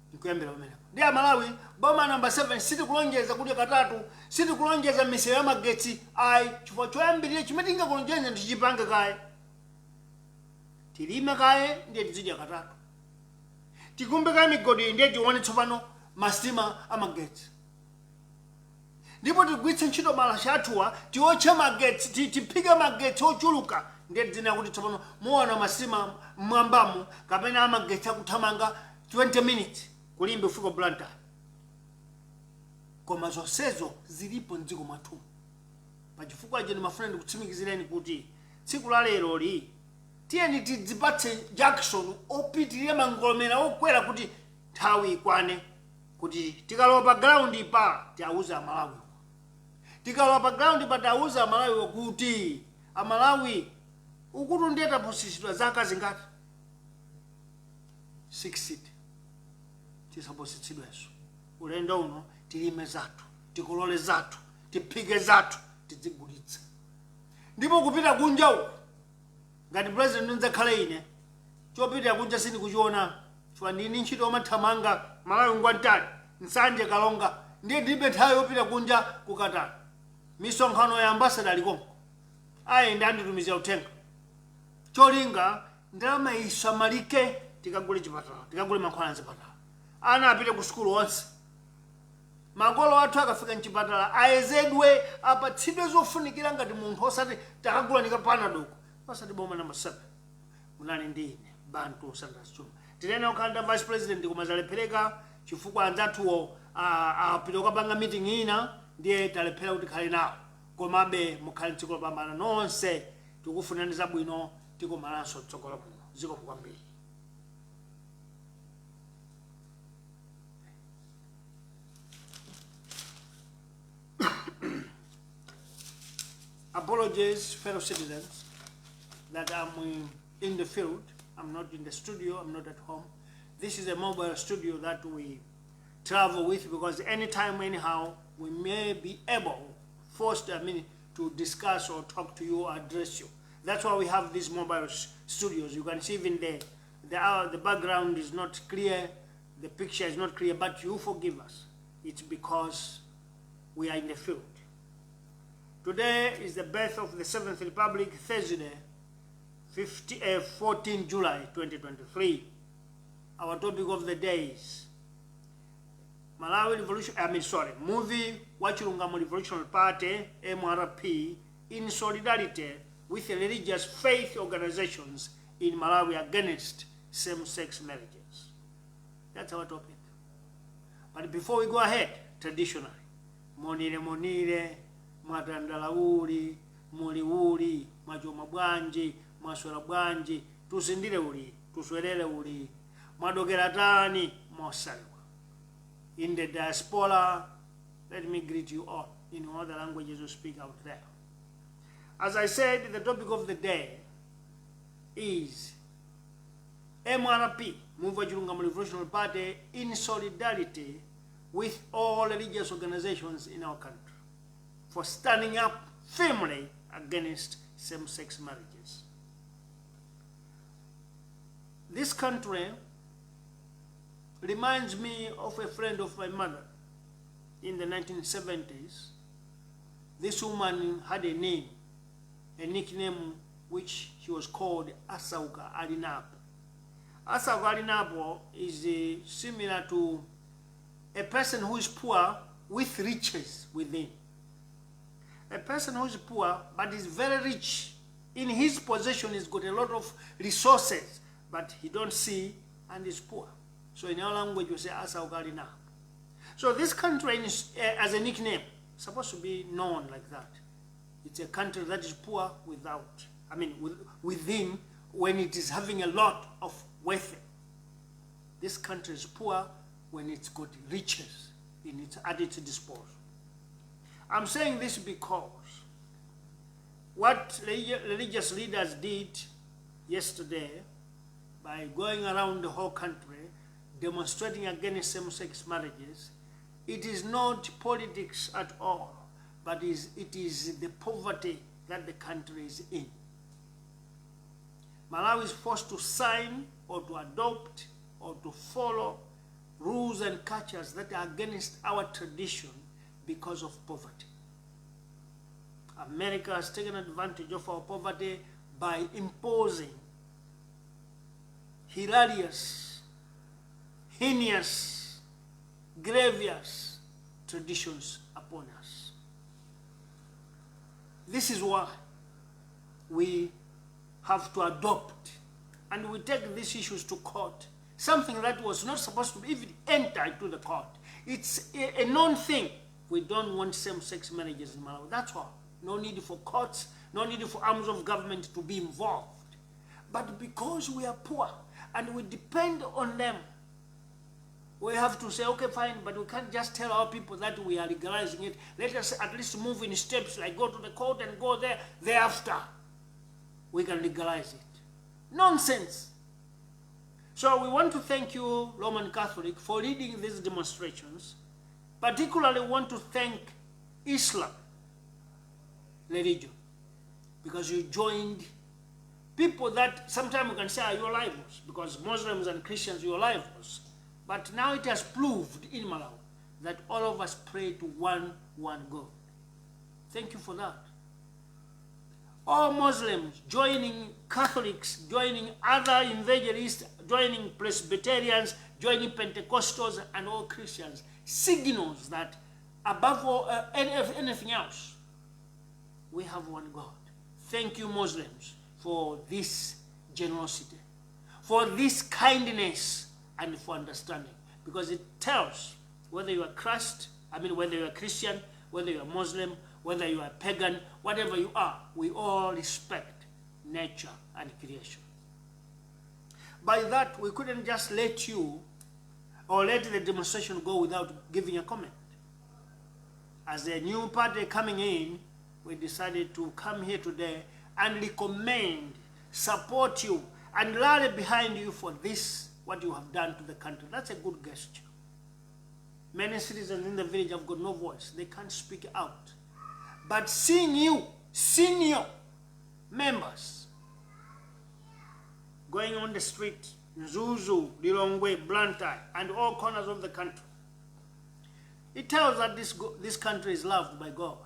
Ndikuyambira pamene. Ndiye Amalawi boma number 7 sitikulonjeza kudya katatu, sitikulonjeza misewu ya magetsi ayi, chifukwa choyambirira chimene tingakulonjeza ndichipange kaye. Tilime kaye ndiye tizidya katatu. Tikumbe kaye migodi ndiye tione tsopano masitima amagetsi. Ndipo tigwiritse ntchito malasha athuwa tiotche magetsi, tiphike magetsi ochuluka ndiye dzina kuti tsopano muona masima mwambamu kapena amagetsi akuthamanga 20 minutes kulimbe ufiko Blantyre. Koma zonsezo zilipo mdziko mwathu. Pachifukwa je ndimafuna ndikutsimikizireni kuti tsiku la lero li tiyeni tidzipatse Jackson opitirira mangolomera okwera kuti nthawi ikwane kuti tikalowa pa ground pa tiauza Amalawi. Tikalowa pa ground pa tiauza Amalawi kuti Amalawi ukuti ndiye taphunzitsidwa zaka zingati 60 tisaphunzitsidwenso. Ulendo uno tilime zathu, tikolole zathu, tiphike zathu, tidzigulitse. Ndipo kupita kunja uko ngati president ndidzakhale ine chopita kunja sindikuchiona chifukwa ndini ntchito yomathamanga Malawi ngwantali Nsanje Kalonga ndiye ndilibe nthawi yopita kunja kukatani misonkhano ya ambassador likonko ayi ndanditumizira uthenga cholinga ndalama isamalike tikagule chipatala tikagule mankhwala mchipatala ana apite ku sukulu onse makolo athu akafika mchipatala ayezedwe apatsidwe zofunikira ngati munthu osati takagula nikapana doko osati boma namba 7 munali ndi ine Bantu Sanders Chuma tinena ukhalanda vice president kumazalephereka chifukwa anzathuwo apita kukapanga meeting ina ndiye talephera kuti khale nawo komabe mukhale mdziko lopambana nonse tikufunani zabwino tikumalanso mtsogolo kuno zikomo kwambiri. Apologies, fellow citizens, that I'm in the field. I'm not in the studio, I'm not at home. This is a mobile studio that we travel with because anytime, anyhow, we may be forced to discuss or talk to you or address you. That's why we have these mobile studios. You can see even the background is not clear, the picture is not clear, but you forgive us. It's because we are in the field. Today is the birth of the 7th Republic, Thursday, 14 July 2023. Our topic of the day is Muvi Wachilungamo Revolutionary Party, MRP, in solidarity with the religious faith organizations in Malawi against same-sex marriages. That's our topic. But before we go ahead, traditionally, monire, mwatandala uli, muli uli, mwachoma bwanji, mwaswera bwanji, tusindire uli, tuswerere uli, mwadogera tani, mwosaliwa. In the diaspora, let me greet you all in all the languages you speak out there. As I said, the topic of the day is MRP, Muvi Wachilungamo Revolutionary Party, in solidarity with all religious organizations in our country for standing up firmly against same-sex marriages. This country reminds me of a friend of my mother in the 1970s. This woman had a nickname which she was called Asauka Alinapo. Asauka Alinapo is similar to a person who is poor with riches within. A person who is poor but is very rich. In his possession, he's got a lot of resources, but he don't see and is poor. So in our language, we say Asauka Alinapo. So this country is, as a nickname, supposed to be known like that. It's a country that is poor within when it is having a lot of wealth. This country is poor when it's got riches at its disposal. I'm saying this because what religious leaders did yesterday by going around the whole country demonstrating against same-sex marriages, it is not politics at all, but it is the poverty that the country is in. Malawi is forced to sign or to adopt or to follow rules and cultures that are against our tradition because of poverty. America has taken advantage of our poverty by imposing hilarious, heinous, grievous traditions upon us. This is why we have to adopt and we take these issues to court, something that was not supposed to even enter into the court. It's a known thing. We don't want same-sex marriages in Malawi. That's all. No need for courts, no need for arms of government to be involved. But because we are poor and we depend on them, we have to say, okay, fine, but we can't just tell our people that we are legalizing it. Let us at least move in steps, like go to the court and go there. Thereafter, we can legalize it. Nonsense. So we want to thank you, Roman Catholic, for leading these demonstrations. Particularly want to thank Islam religion because you joined people that sometimes we can say are your rivals, because Muslims and Christians are your rivals. But now it has proved in Malawi that all of us pray to one God. Thank you for that. All Muslims joining Catholics, joining other evangelists, joining Presbyterians, joining Pentecostals, and all Christians signals that above all anything else, we have one God. Thank you, Muslims, for this generosity, for this kindness, and for understanding, because it tells whether you are whether you are Christian, whether you are Muslim, whether you are pagan, whatever you are, we all respect nature and creation. By that, we couldn't just let you or let the demonstration go without giving a comment. As a new party coming in, we decided to come here today and recommend, support you, and rally behind you for this, what you have done to the country. That's a good gesture. Many citizens in the village have got no voice. They can't speak out. But seeing you, senior members, going on the street, Zuzu, Lilongwe, Blantyre, and all corners of the country, it tells that this country is loved by God,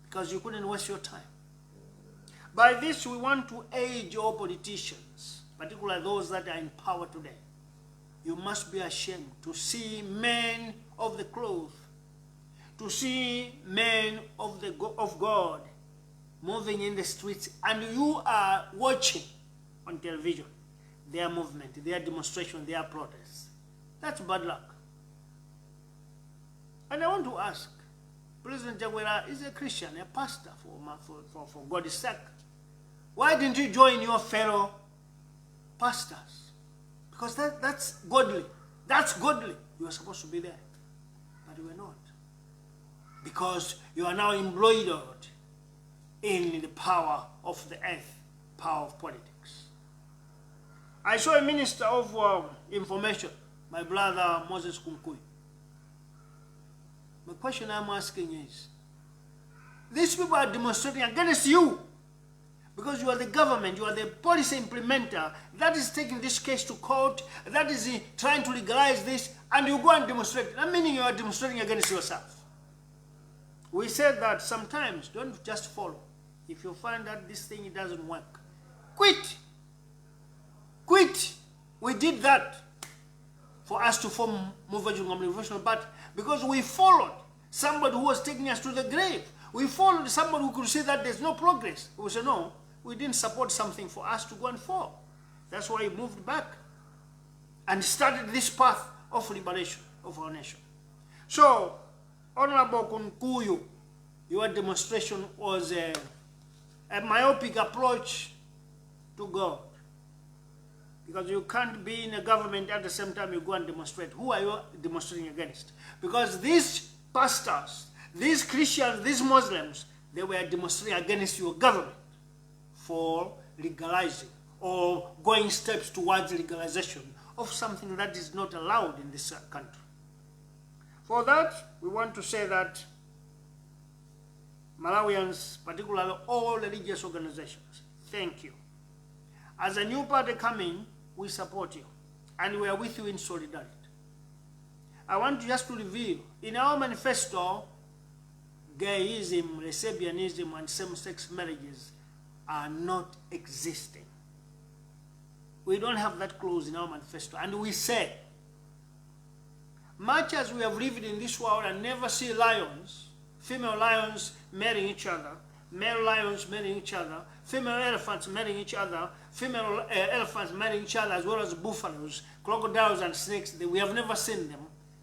because you couldn't waste your time. By this, we want to urge all politicians, particularly those that are in power today. You must be ashamed to see men of the cloth, to see men of God moving in the streets, and you are watching on television their movement, their demonstration, their protests. That's bad luck. And I want to ask, President Jagwera is a Christian, a pastor, for God's sake. Why didn't you join your fellow pastors? Because that's godly. That's godly. You are supposed to be there. But you were not. Because you are now embroidered in the power of the earth, power of politics. I saw a minister of information, my brother Moses Kunkui. The question I'm asking is, these people are demonstrating against you because you are the government, you are the policy implementer that is taking this case to court, that is trying to legalize this, and you go and demonstrate. That meaning you are demonstrating against yourself. We said that sometimes don't just follow. If you find that this thing doesn't work, quit. Quit. We did that for us to form Muvi Wachilungamo, but because we followed somebody who was taking us to the grave. We followed somebody who could see that there's no progress. We said, no, we didn't support something for us to go and fall. That's why we moved back and started this path of liberation of our nation. So, Honorable Kunkuyu, your demonstration was a myopic approach to God. Because you can't be in a government at the same time you go and demonstrate. Who are you demonstrating against? Because these pastors, these Christians, these Muslims, they were demonstrating against your government for legalizing or going steps towards legalization of something that is not allowed in this country. For that, we want to say that Malawians, particularly all religious organizations, thank you. As a new party coming, we support you, and we are with you in solidarity. I want just to reveal, in our manifesto, gayism, lesbianism, and same-sex marriages are not existing. We don't have that clause in our manifesto, and we say, much as we have lived in this world and never see lions, female lions marrying each other, male lions marrying each other, female elephants marrying each other, female elephants marrying each other, as well as buffaloes, crocodiles, and snakes. We have never seen them.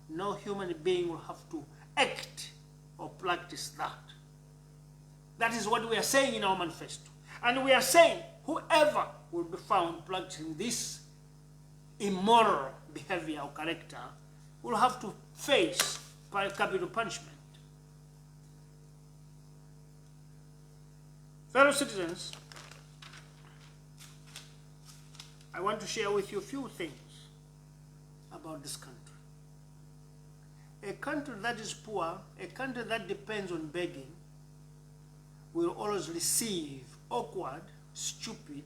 No human being will have to act or practice that. That is what we are saying in our manifesto. And we are saying whoever will be found practicing this immoral behavior or character will have to face capital punishment. Fellow citizens, I want to share with you a few things about this country. A country that is poor, a country that depends on begging, will always receive awkward, stupid,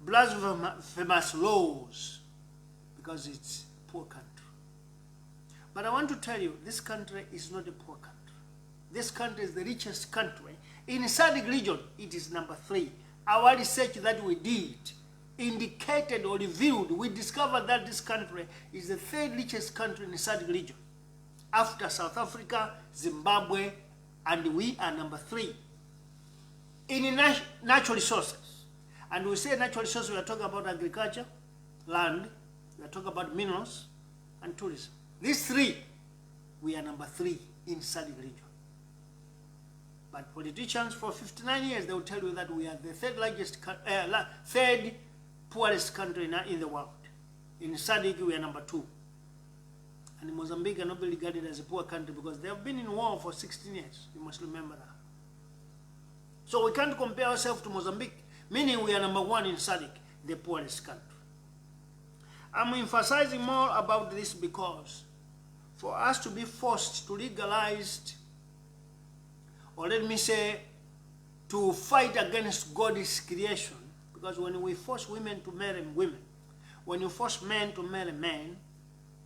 blasphemous laws because it's a poor country. But I want to tell you, this country is not a poor country. This country is the richest country. In SADC region, it is number 3. Our research that we did indicated or revealed, we discovered that this country is the 3rd richest country in the SADC region, after South Africa, Zimbabwe, and we are number 3 in natural resources. And we say natural resources, we are talking about agriculture, land, we are talking about minerals, and tourism. These 3, we are number 3 in SADC region. But politicians for 59 years, they will tell you that we are the 3rd poorest country in the world. In SADC, we are number 2. And Mozambique are not regarded as a poor country because they have been in war for 16 years. You must remember that. So we can't compare ourselves to Mozambique, meaning we are number 1 in SADC, the poorest country. I'm emphasizing more about this because for us to be forced to legalize, or let me say, to fight against God's creation, because when we force women to marry women, when you force men to marry men,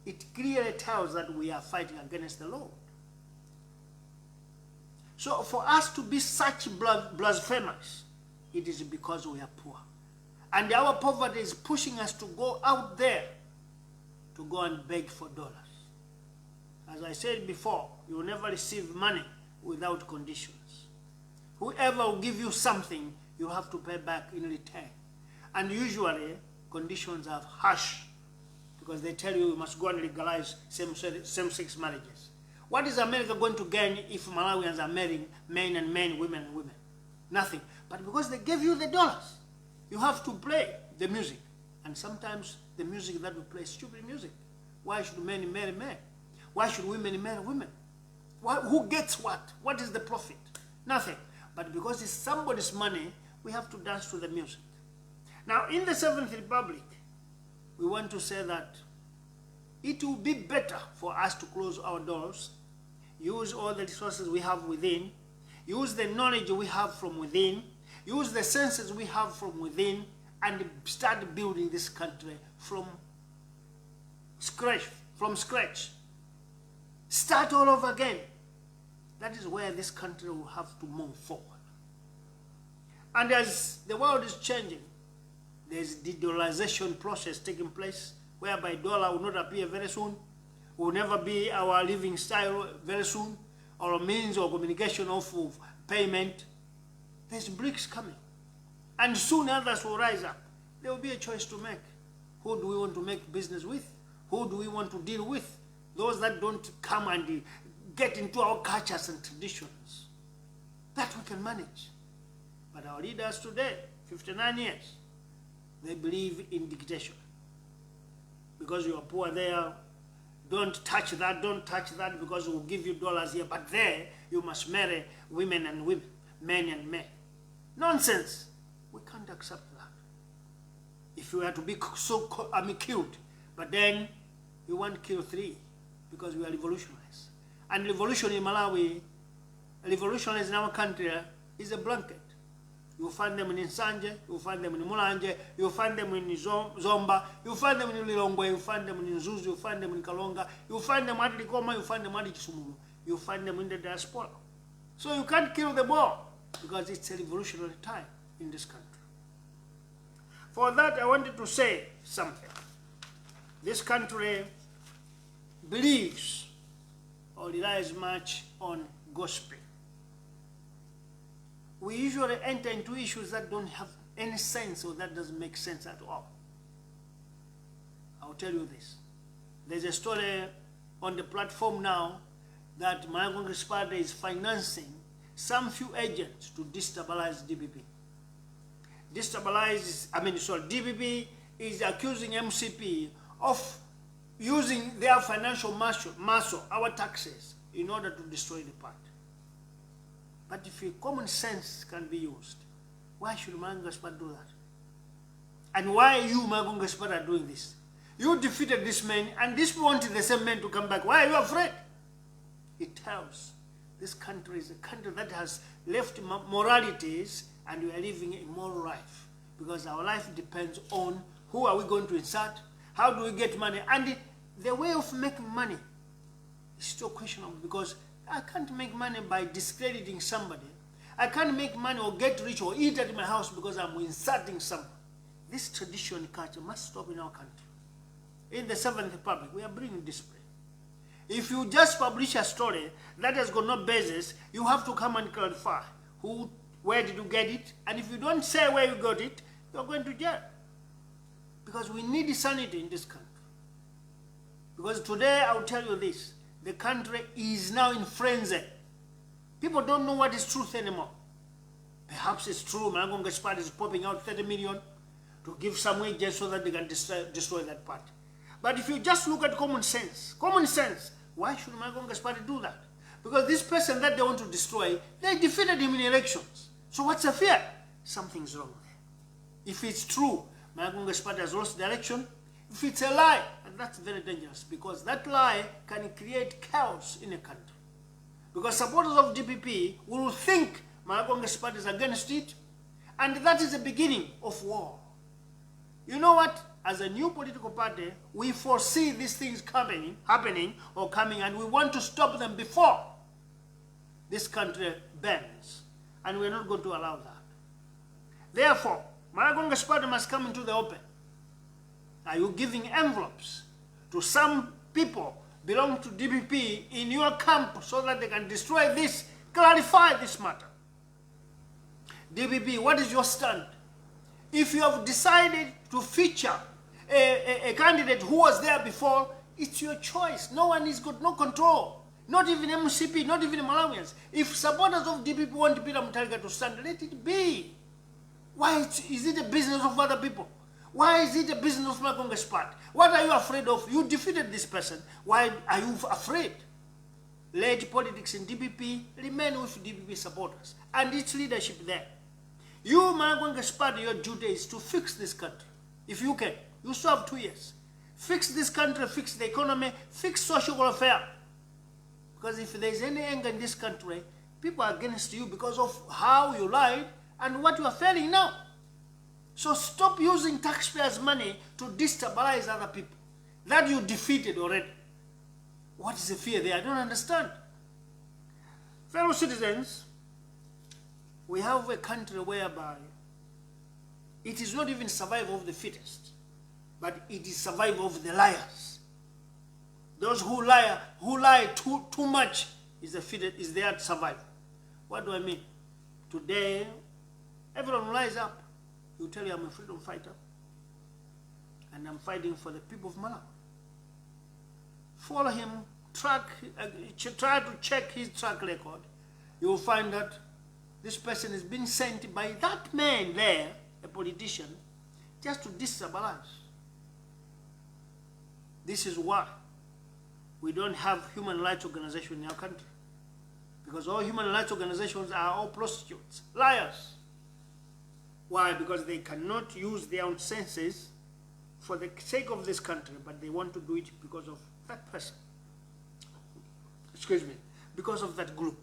it clearly tells that we are fighting against the Lord. So for us to be such blasphemous, it is because we are poor. And our poverty is pushing us to go out there to go and beg for dollars. As I said before, you will never receive money without conditions. Whoever will give you something, you have to pay back in return. And usually, conditions are harsh because they tell you must go and legalize same-sex marriages. What is America going to gain if Malawians are marrying men and men, women and women? Nothing. But because they gave you the dollars, you have to play the music. And sometimes the music that we play is stupid music. Why should men marry men? Why should women marry women? Who gets what? What is the profit? Nothing. But because it's somebody's money, we have to dance to the music. Now, in the 7th Republic, we want to say that it will be better for us to close our doors, use all the resources we have within, use the knowledge we have from within, use the senses we have from within, and start building this country from scratch. Start all over again. That is where this country will have to move forward. And as the world is changing, there's the de-dollarization process taking place, whereby dollar will not appear very soon, will never be our living style very soon, or a means of communication of payment. There's BRICS coming. And soon others will rise up. There will be a choice to make. Who do we want to make business with? Who do we want to deal with? Those that don't come and get into our cultures and traditions. That we can manage. But our leaders today, 59 years, they believe in dictation. Because you are poor there, don't touch that because we'll give you dollars here. But there, you must marry women and women, men and men. Nonsense. We can't accept that. If you were to be killed, but then you won't kill 3 because we are revolutionaries. And revolution in Malawi, revolutionaries in our country is a blanket. You'll find them in Nsanje, you'll find them in Mulanje, you'll find them in Zomba, you'll find them in Lilongwe, you'll find them in Nzuzu, you'll find them in Kalonga, you'll find them at Likoma, you'll find them at Kisumulu, you'll find them in the diaspora. So you can't kill them all because it's a revolutionary time in this country. For that, I wanted to say something. This country believes or relies much on gospel. We usually enter into issues that don't have any sense or that doesn't make sense at all. I'll tell you this. There's a story on the platform now that my Congress party is financing some few agents to destabilize DPP. DPP is accusing MCP of using their financial muscle, our taxes, in order to destroy the party. But if common sense can be used, why should Mangas Party do that? And why you, Mangas Party, are doing this? You defeated this man, and this wanted the same man to come back. Why are you afraid? It tells this country is a country that has left moralities, and we are living a moral life. because our life depends on who are we going to insert, how do we get money, and the way of making money is still questionable, because I can't make money by discrediting somebody. I can't make money or get rich or eat at my house because I'm insulting someone. This tradition culture must stop in our country. In the Seventh Republic, we are bringing discipline. If you just publish a story that has got no basis, you have to come and clarify where did you get it, and if you don't say where you got it, you're going to jail. Because we need sanity in this country. Because today, I'll tell you this, the country is now in frenzy. People don't know what is truth anymore. Perhaps it's true, Managonga's party is popping out 30 million to give some wages so that they can destroy that party. But if you just look at common sense, why should Managonga's party do that? Because this person that they want to destroy, they defeated him in elections. So what's the fear? Something's wrong there. If it's true, Managonga's party has lost the election. If it's a lie, and that's very dangerous, because that lie can create chaos in a country. Because supporters of DPP will think Managonga's party is against it, and that is the beginning of war. You know what? As a new political party, we foresee these things happening, and we want to stop them before this country bends. And we're not going to allow that. Therefore, Managonga's party must come into the open. Are you giving envelopes to some people belong to DPP in your camp so that they can destroy this? Clarify this matter. DPP, what is your stand? If you have decided to feature a candidate who was there before, it's your choice. No one has got no control. Not even MCP, not even Malawians. If supporters of DPP want Peter Mutharika to stand, let it be. Why is it a business of other people? Why is it a business of Managonga's party? What are you afraid of? You defeated this person. Why are you afraid? Let politics in DPP remain with DPP supporters and its leadership there. You, Managonga's party, your duty is to fix this country. If you can. You still have 2 years. Fix this country, fix the economy, fix social welfare. Because if there's any anger in this country, people are against you because of how you lied and what you are failing now. So stop using taxpayers' money to destabilize other people that you defeated already. What is the fear there? I don't understand. Fellow citizens, we have a country whereby it is not even survival of the fittest, but it is survival of the liars. Those who lie too much is there to survive. What do I mean? Today, everyone lies up. You tell you I'm a freedom fighter and I'm fighting for the people of Malawi. Follow him, try to check his track record. You will find that this person is being sent by that man there, a politician, just to destabilize. This is why we don't have human rights organizations in our country. Because all human rights organizations are all prostitutes, liars. Why? Because they cannot use their own senses for the sake of this country, but they want to do it because of that person. Excuse me. Because of that group.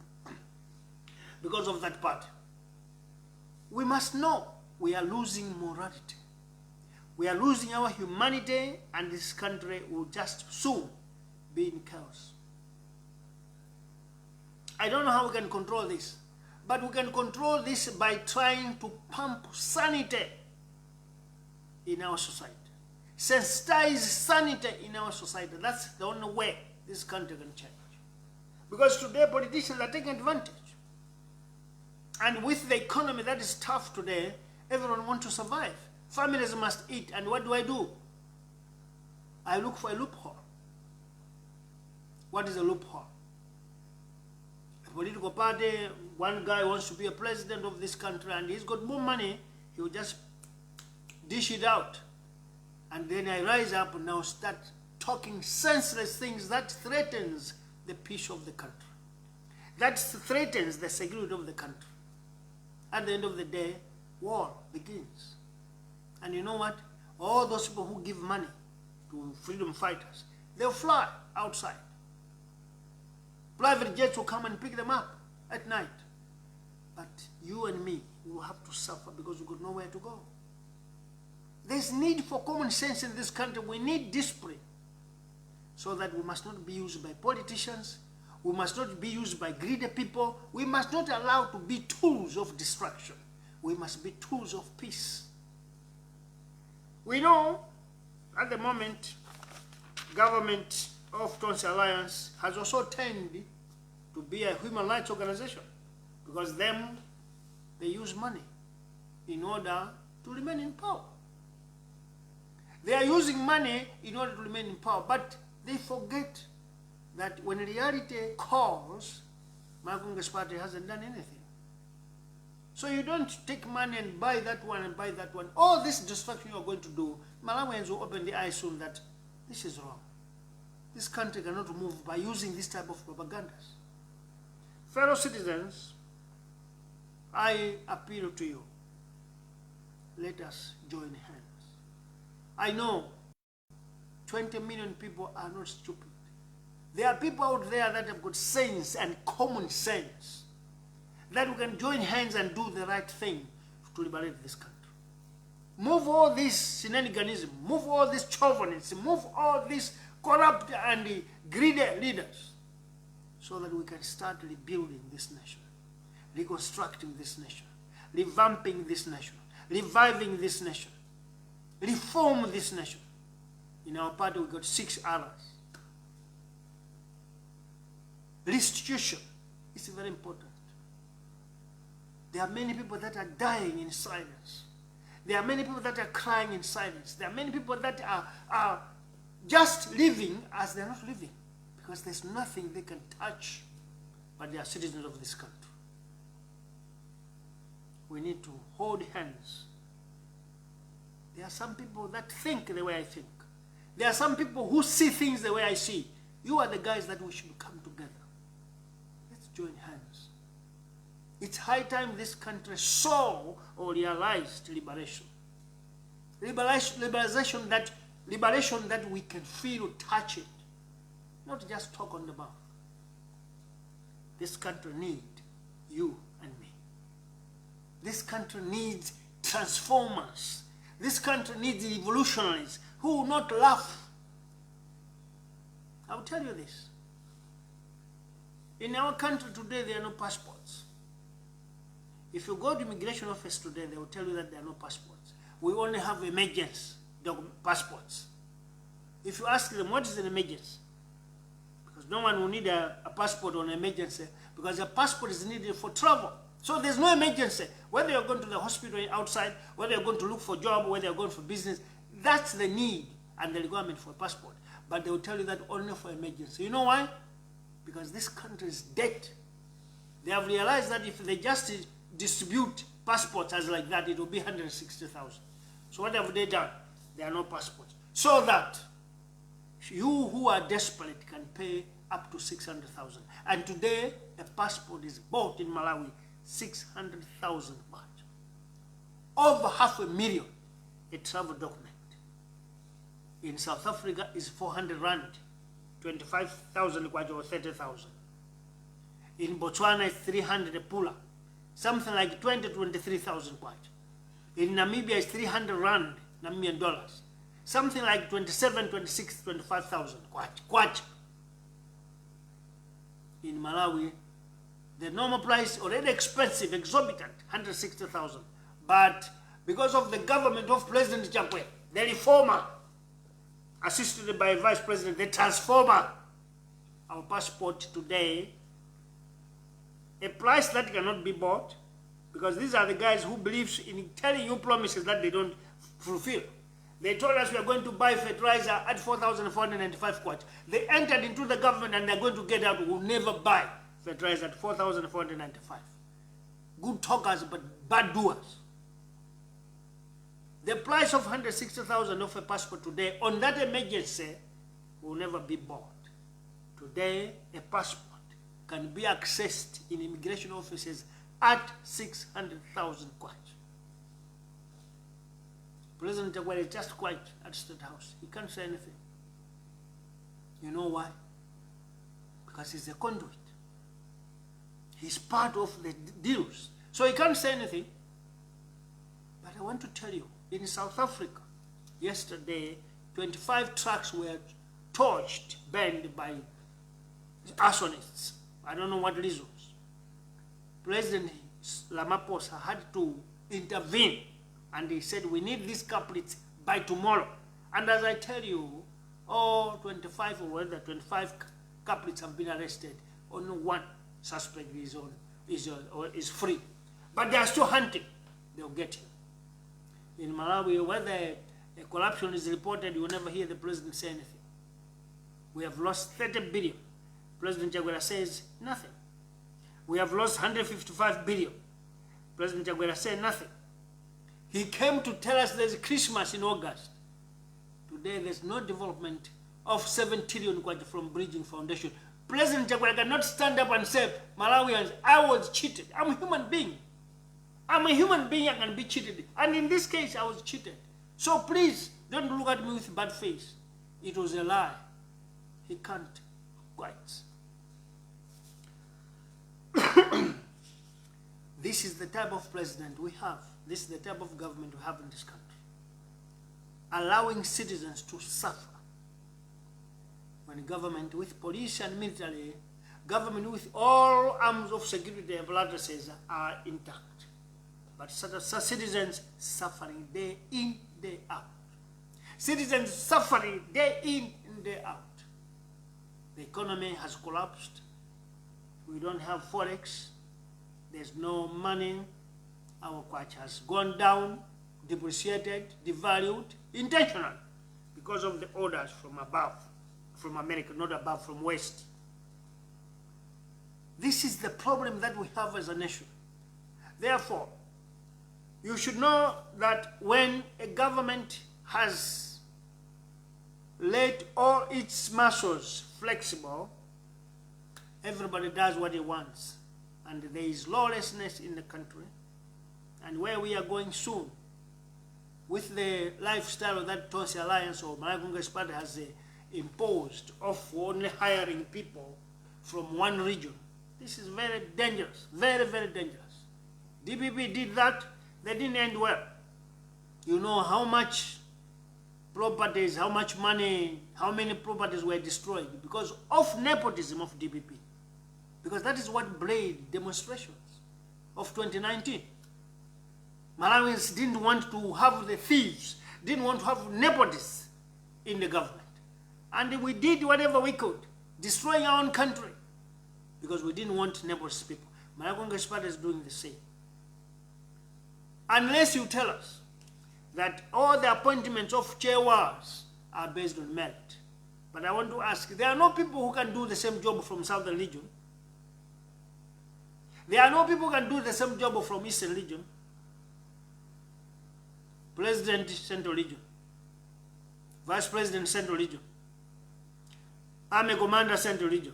Because of that party. We must know we are losing morality. We are losing our humanity, and this country will just soon be in chaos. I don't know how we can control this, but we can control this by trying to pump sanity in our society. Sensitize sanity in our society. That's the only way this country can change. Because today politicians are taking advantage. And with the economy that is tough today, everyone wants to survive. Families must eat, and what do? I look for a loophole. What is a loophole? A political party, one guy wants to be a president of this country and he's got more money, he'll just dish it out. And then I rise up and now start talking senseless things that threatens the peace of the country. That threatens the security of the country. At the end of the day, war begins. And you know what? All those people who give money to freedom fighters, they'll fly outside. Private jets will come and pick them up at night. But you and me will have to suffer because we've got nowhere to go. There's need for common sense in this country. We need discipline. So that we must not be used by politicians. We must not be used by greedy people. We must not allow to be tools of destruction. We must be tools of peace. We know at the moment, government of Tonsi Alliance has also tended to be a human rights organization because they use money in order to remain in power. They are using money in order to remain in power, but they forget that when reality calls, my Congress party hasn't done anything. So you don't take money and buy that one and buy that one. All this destruction you are going to do, Malawians will open the eyes soon that this is wrong. This country cannot move by using this type of propagandas. Fellow citizens, I appeal to you. Let us join hands. I know 20 million people are not stupid. There are people out there that have got sense and common sense that we can join hands and do the right thing to liberate this country. Move all this shenaniganism, move all this chauvinism, move all these corrupt and greedy leaders so that we can start rebuilding this nation, reconstructing this nation, revamping this nation, reviving this nation, reform this nation. In our party, we got 6 R's. Restitution is very important. There are many people that are dying in silence. There are many people that are crying in silence. There are many people that are just living as they're not living because there's nothing they can touch, but they are citizens of this country. We need to hold hands. There are some people that think the way I think. There are some people who see things the way I see. You are the guys that we should come together. Let's join hands. It's high time this country saw or realized liberation. Liberation that we can feel, touch it. Not just talk on the mouth. This country needs you and me. This country needs transformers. This country needs revolutionaries who will not laugh. I'll tell you this. In our country today, there are no passports. If you go to immigration office today, they will tell you that there are no passports. We only have emergency passports. If you ask them, what is an emergency? Because no one will need a passport on emergency because a passport is needed for travel. So there's no emergency. Whether you're going to the hospital outside, whether you're going to look for a job, whether you're going for business, that's the need and the requirement for a passport. But they will tell you that only for emergency. You know why? Because this country is dead. They have realized that if they just distribute passports as like that, it will be 160,000. So what have they done? There are no passports. So that you who are desperate can pay up to 600,000. And today, a passport is bought in Malawi, 600,000 baht. Over 500,000, a travel document. In South Africa is 400 rand, 25,000 kwacha or 30,000. In Botswana is 300 a pula, something like 20 to 23,000 kwacha. In Namibia is 300 rand, Namibian dollars, something like 27, 26, 25,000 kwacha. In Malawi, the normal price already expensive, exorbitant, 160,000. But because of the government of President Chapwe, the reformer, assisted by Vice President, the transformer, our passport today, a price that cannot be bought, because these are the guys who believe in telling you promises that they don't fulfill. They told us we are going to buy fertilizer at 4,495 kwacha. They entered into the government and they're going to get out. We will never buy fertilizer at 4,495. Good talkers, but bad doers. The price of 160,000 of a passport today on that emergency will never be bought. Today, a passport can be accessed in immigration offices at 600,000 kwacha. President Chagwale is just quiet at State House. He can't say anything. You know why? Because he's a conduit. He's part of the deals. So he can't say anything. But I want to tell you, in South Africa, Yesterday, 25 trucks were torched, burned by arsonists. I don't know what reasons. President Ramaphosa had to intervene, and he said, we need these culprits by tomorrow. And as I tell you, all 25 or whether 25 culprits have been arrested. Only one suspect is free. But they are still hunting. They'll get him. In Malawi, whether a corruption is reported, you will never hear the president say anything. We have lost 30 billion. President Chakwera says nothing. We have lost 155 billion. President Chakwera said nothing. He came to tell us there's Christmas in August. Today there's no development of 7 trillion from Bridging Foundation. President Chakwera cannot stand up and say, Malawians, I was cheated. I'm a human being. I'm a human being, I can be cheated. And in this case, I was cheated. So please, don't look at me with bad face. It was a lie. He can't quite. This is the type of president we have. This is the type of government we have in this country. Allowing citizens to suffer. When government with police and military, government with all arms of security apparatuses are intact. But citizens suffering day in, day out. Citizens suffering day in and day out. The economy has collapsed. We don't have forex. There's no money. Our kwacha has gone down, depreciated, devalued, intentionally, because of the orders from above, from America, not above, from West. This is the problem that we have as a nation. Therefore, you should know that when a government has let all its muscles flexible, everybody does what he wants. And there is lawlessness in the country. And where we are going soon, with the lifestyle that Tonsi Alliance or Malawi Congress Party has imposed of only hiring people from one region, this is very dangerous, very, very dangerous. DPP did that, they didn't end well. You know how much properties, how much money, how many properties were destroyed because of nepotism of DPP. Because that is what bred demonstrations of 2019. Malawians didn't want to have the thieves, didn't want to have nepotists in the government. And we did whatever we could, destroying our own country, because we didn't want nepotist people. Malawi Congress Party is doing the same. Unless you tell us that all the appointments of chairwars are based on merit. But I want to ask, there are no people who can do the same job from Southern Region. There are no people who can do the same job from Eastern Region. President, Central Region. Vice President, Central Region. Army Commander, Central Region.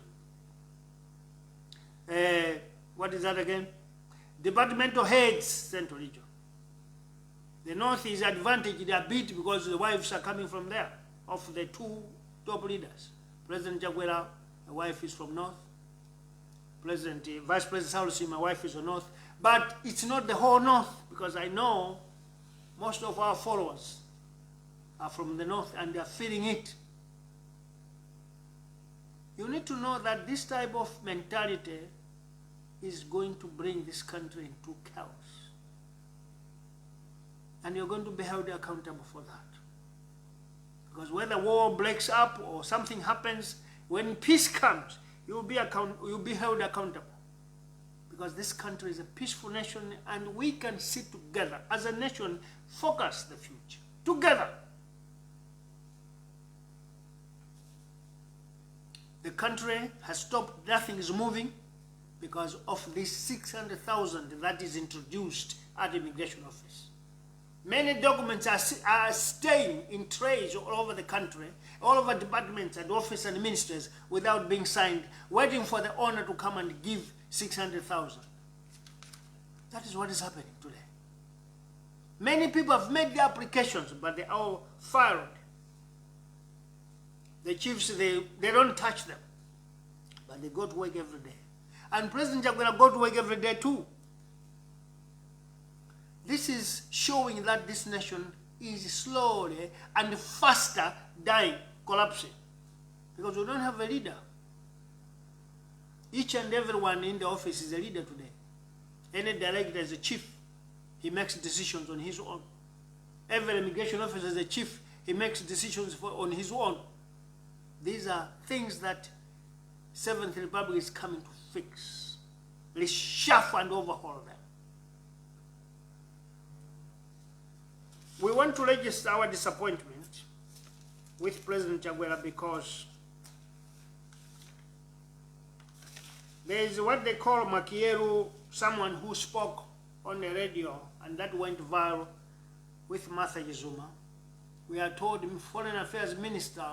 What is that again? Departmental heads, Central Region. The North is advantaged a bit because the wives are coming from there, of the two top leaders. President Chakwera, my wife is from North. Vice President Salusi, my wife is from North. But it's not the whole North, because I know most of our followers are from the North and they're feeling it. You need to know that this type of mentality is going to bring this country into chaos. And you're going to be held accountable for that. Because whether war breaks up or something happens, when peace comes, you'll be held accountable. Because this country is a peaceful nation and we can sit together as a nation, focus the future together. The country has stopped, nothing is moving because of this 600,000 that is introduced at the immigration office. Many documents are staying in trays all over the country, all over departments and offices and ministries without being signed, waiting for the owner to come and give 600,000. That is what is happening today. Many people have made the applications, but they all failed. The chiefs, they don't touch them, but they go to work every day. And President Chakwera go to work every day too. This is showing that this nation is slowly and faster dying, collapsing. Because we don't have a leader. Each and everyone in the office is a leader today. Any director is a chief. He makes decisions on his own. Every immigration officer is a chief. He makes decisions on his own. These are things that Seventh Republic is coming to fix. Reshuffle and overhaul them. We want to register our disappointment with President Chaguera because there is what they call Makieru, someone who spoke on the radio, and that went viral with Martha Jizuma. We are told Foreign Affairs Minister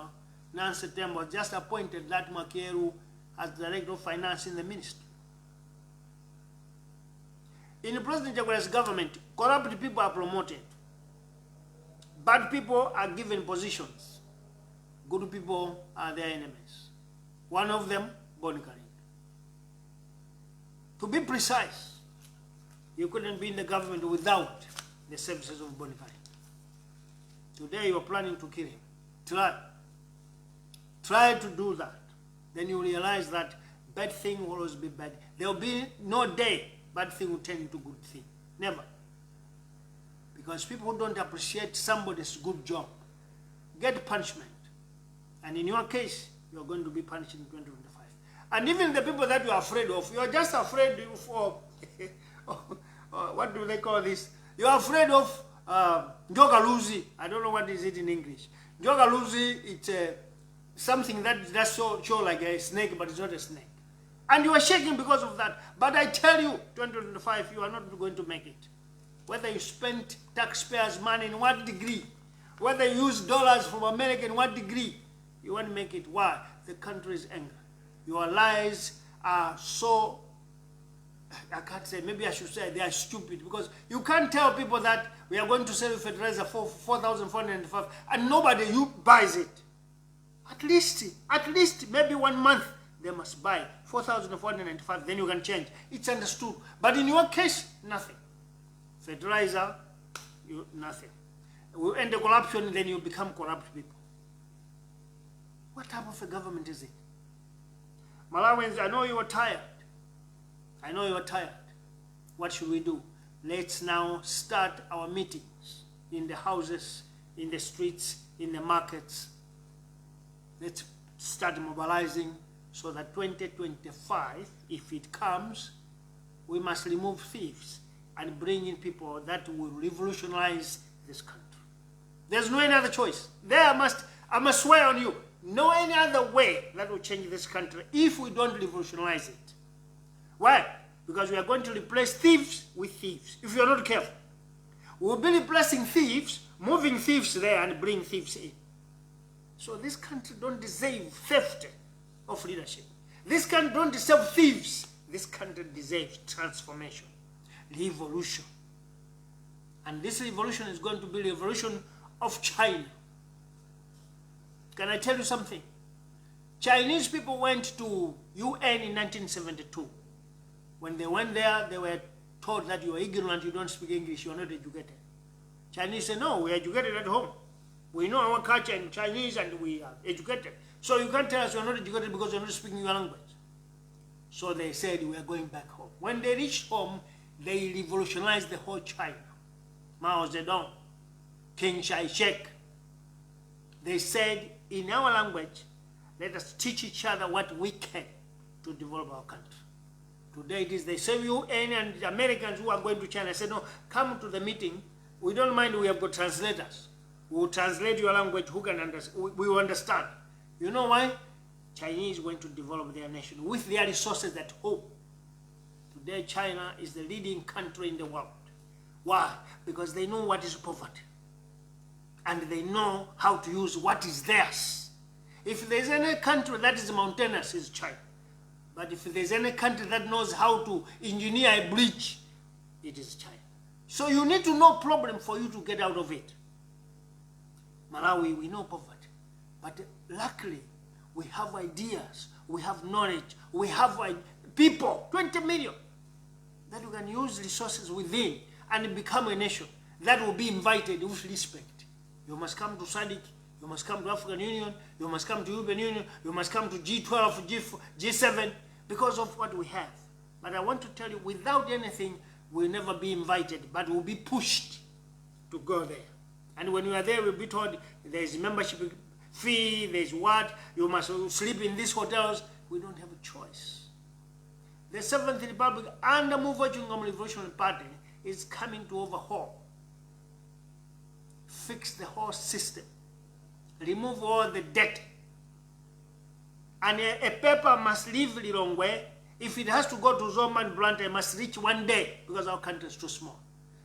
Nancy Tembo just appointed that Makieru as Director of Finance in the ministry. In President Chaguera's government, corrupt people are promoted. Bad people are given positions. Good people are their enemies. One of them, Bonikari. To be precise, you couldn't be in the government without the services of Bonikari. Today you are planning to kill him. Try to do that. Then you realize that bad thing will always be bad. There will be no day bad thing will turn into good thing. Never. Because people who don't appreciate somebody's good job get punishment. And in your case, you are going to be punished in 2025. And even the people that you are afraid of, you are just afraid of, what do they call this? You are afraid of Njogaluzi. I don't know what is it in English. Njogaluzi, it's something that's so like a snake, but it's not a snake. And you are shaking because of that. But I tell you, 2025, you are not going to make it. Whether you spend taxpayers' money in what degree, whether you use dollars from America in what degree, you won't make it. Why? The country is angry. Your lies are so, I can't say, maybe I should say they are stupid, because you can't tell people that we are going to sell fertilizer for 4,495 and nobody buys it. At least maybe 1 month they must buy 4,495, then you can change. It's understood. But in your case, nothing. Fertilizer, nothing. We end the corruption, then you become corrupt people. What type of a government is it? Malawians, I know you are tired. I know you are tired. What should we do? Let's now start our meetings in the houses, in the streets, in the markets. Let's start mobilizing so that 2025, if it comes, we must remove thieves and bring in people that will revolutionize this country. There's no any other choice. I must swear on you, no any other way that will change this country if we don't revolutionize it. Why? Because we are going to replace thieves with thieves, if you are not careful. We will be replacing thieves, moving thieves there and bring thieves in. So this country don't deserve theft of leadership. This country don't deserve thieves. This country deserves transformation, revolution. And this revolution is going to be the revolution of China. Can I tell you something? Chinese people went to UN in 1972. When they went there, they were told that you are ignorant, you don't speak English, you are not educated. Chinese said, no, we are educated at home. We know our culture in Chinese and we are educated. So you can't tell us you are not educated because you are not speaking your language. So they said we are going back home. When they reached home, they revolutionized the whole China. Mao Zedong, King Shai-shek. They said, in our language, let us teach each other what we can to develop our country. Today it is the same UN and the Americans who are going to China. I said, no, come to the meeting. We don't mind, we have got translators. We will translate your language, who can understand, we will understand. You know why? Chinese want to develop their nation with their resources at home. Today China is the leading country in the world. Why? Because they know what is poverty. And they know how to use what is theirs. If there's any country that is mountainous, it's China. But if there's any country that knows how to engineer a bridge, it is China. So you need to know problem for you to get out of it. Malawi, we know poverty. But luckily, we have ideas, we have knowledge, we have people, 20 million, that we can use resources within and become a nation that will be invited with respect. You must come to SADC. You must come to African Union. You must come to European Union. You must come to G12, G7, because of what we have. But I want to tell you, without anything, we'll never be invited, but we'll be pushed to go there. And when we are there, we'll be told there's a membership fee, there's what, you must sleep in these hotels. We don't have a choice. The Seventh Republic under Muvi Wachilungamo Revolutionary Party is coming to overhaul, fix the whole system, remove all the debt. And a paper must leave Lilongwe. If it has to go to Zoma and Blantyre, it must reach one day because our country is too small.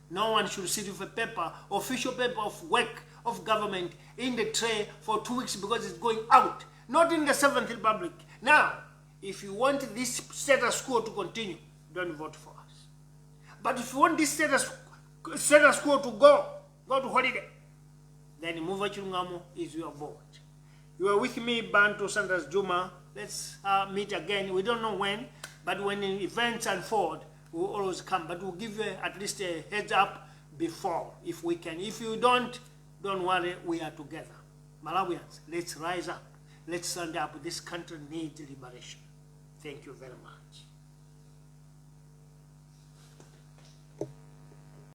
No one should sit with a paper, official paper of work of government in the tray for 2 weeks because it's going out. Not in the Seventh Republic. Now, if you want this status quo to continue, don't vote for us. But if you want this status quo to go to holiday, then Muvi Wachilungamo is your vote. You are with me, Bantu Sanders Juma. Let's meet again. We don't know when, but when events unfold, we'll always come. But we'll give you at least a heads up before, if we can. If you don't worry, we are together. Malawians, let's rise up. Let's stand up. This country needs liberation. Thank you very much.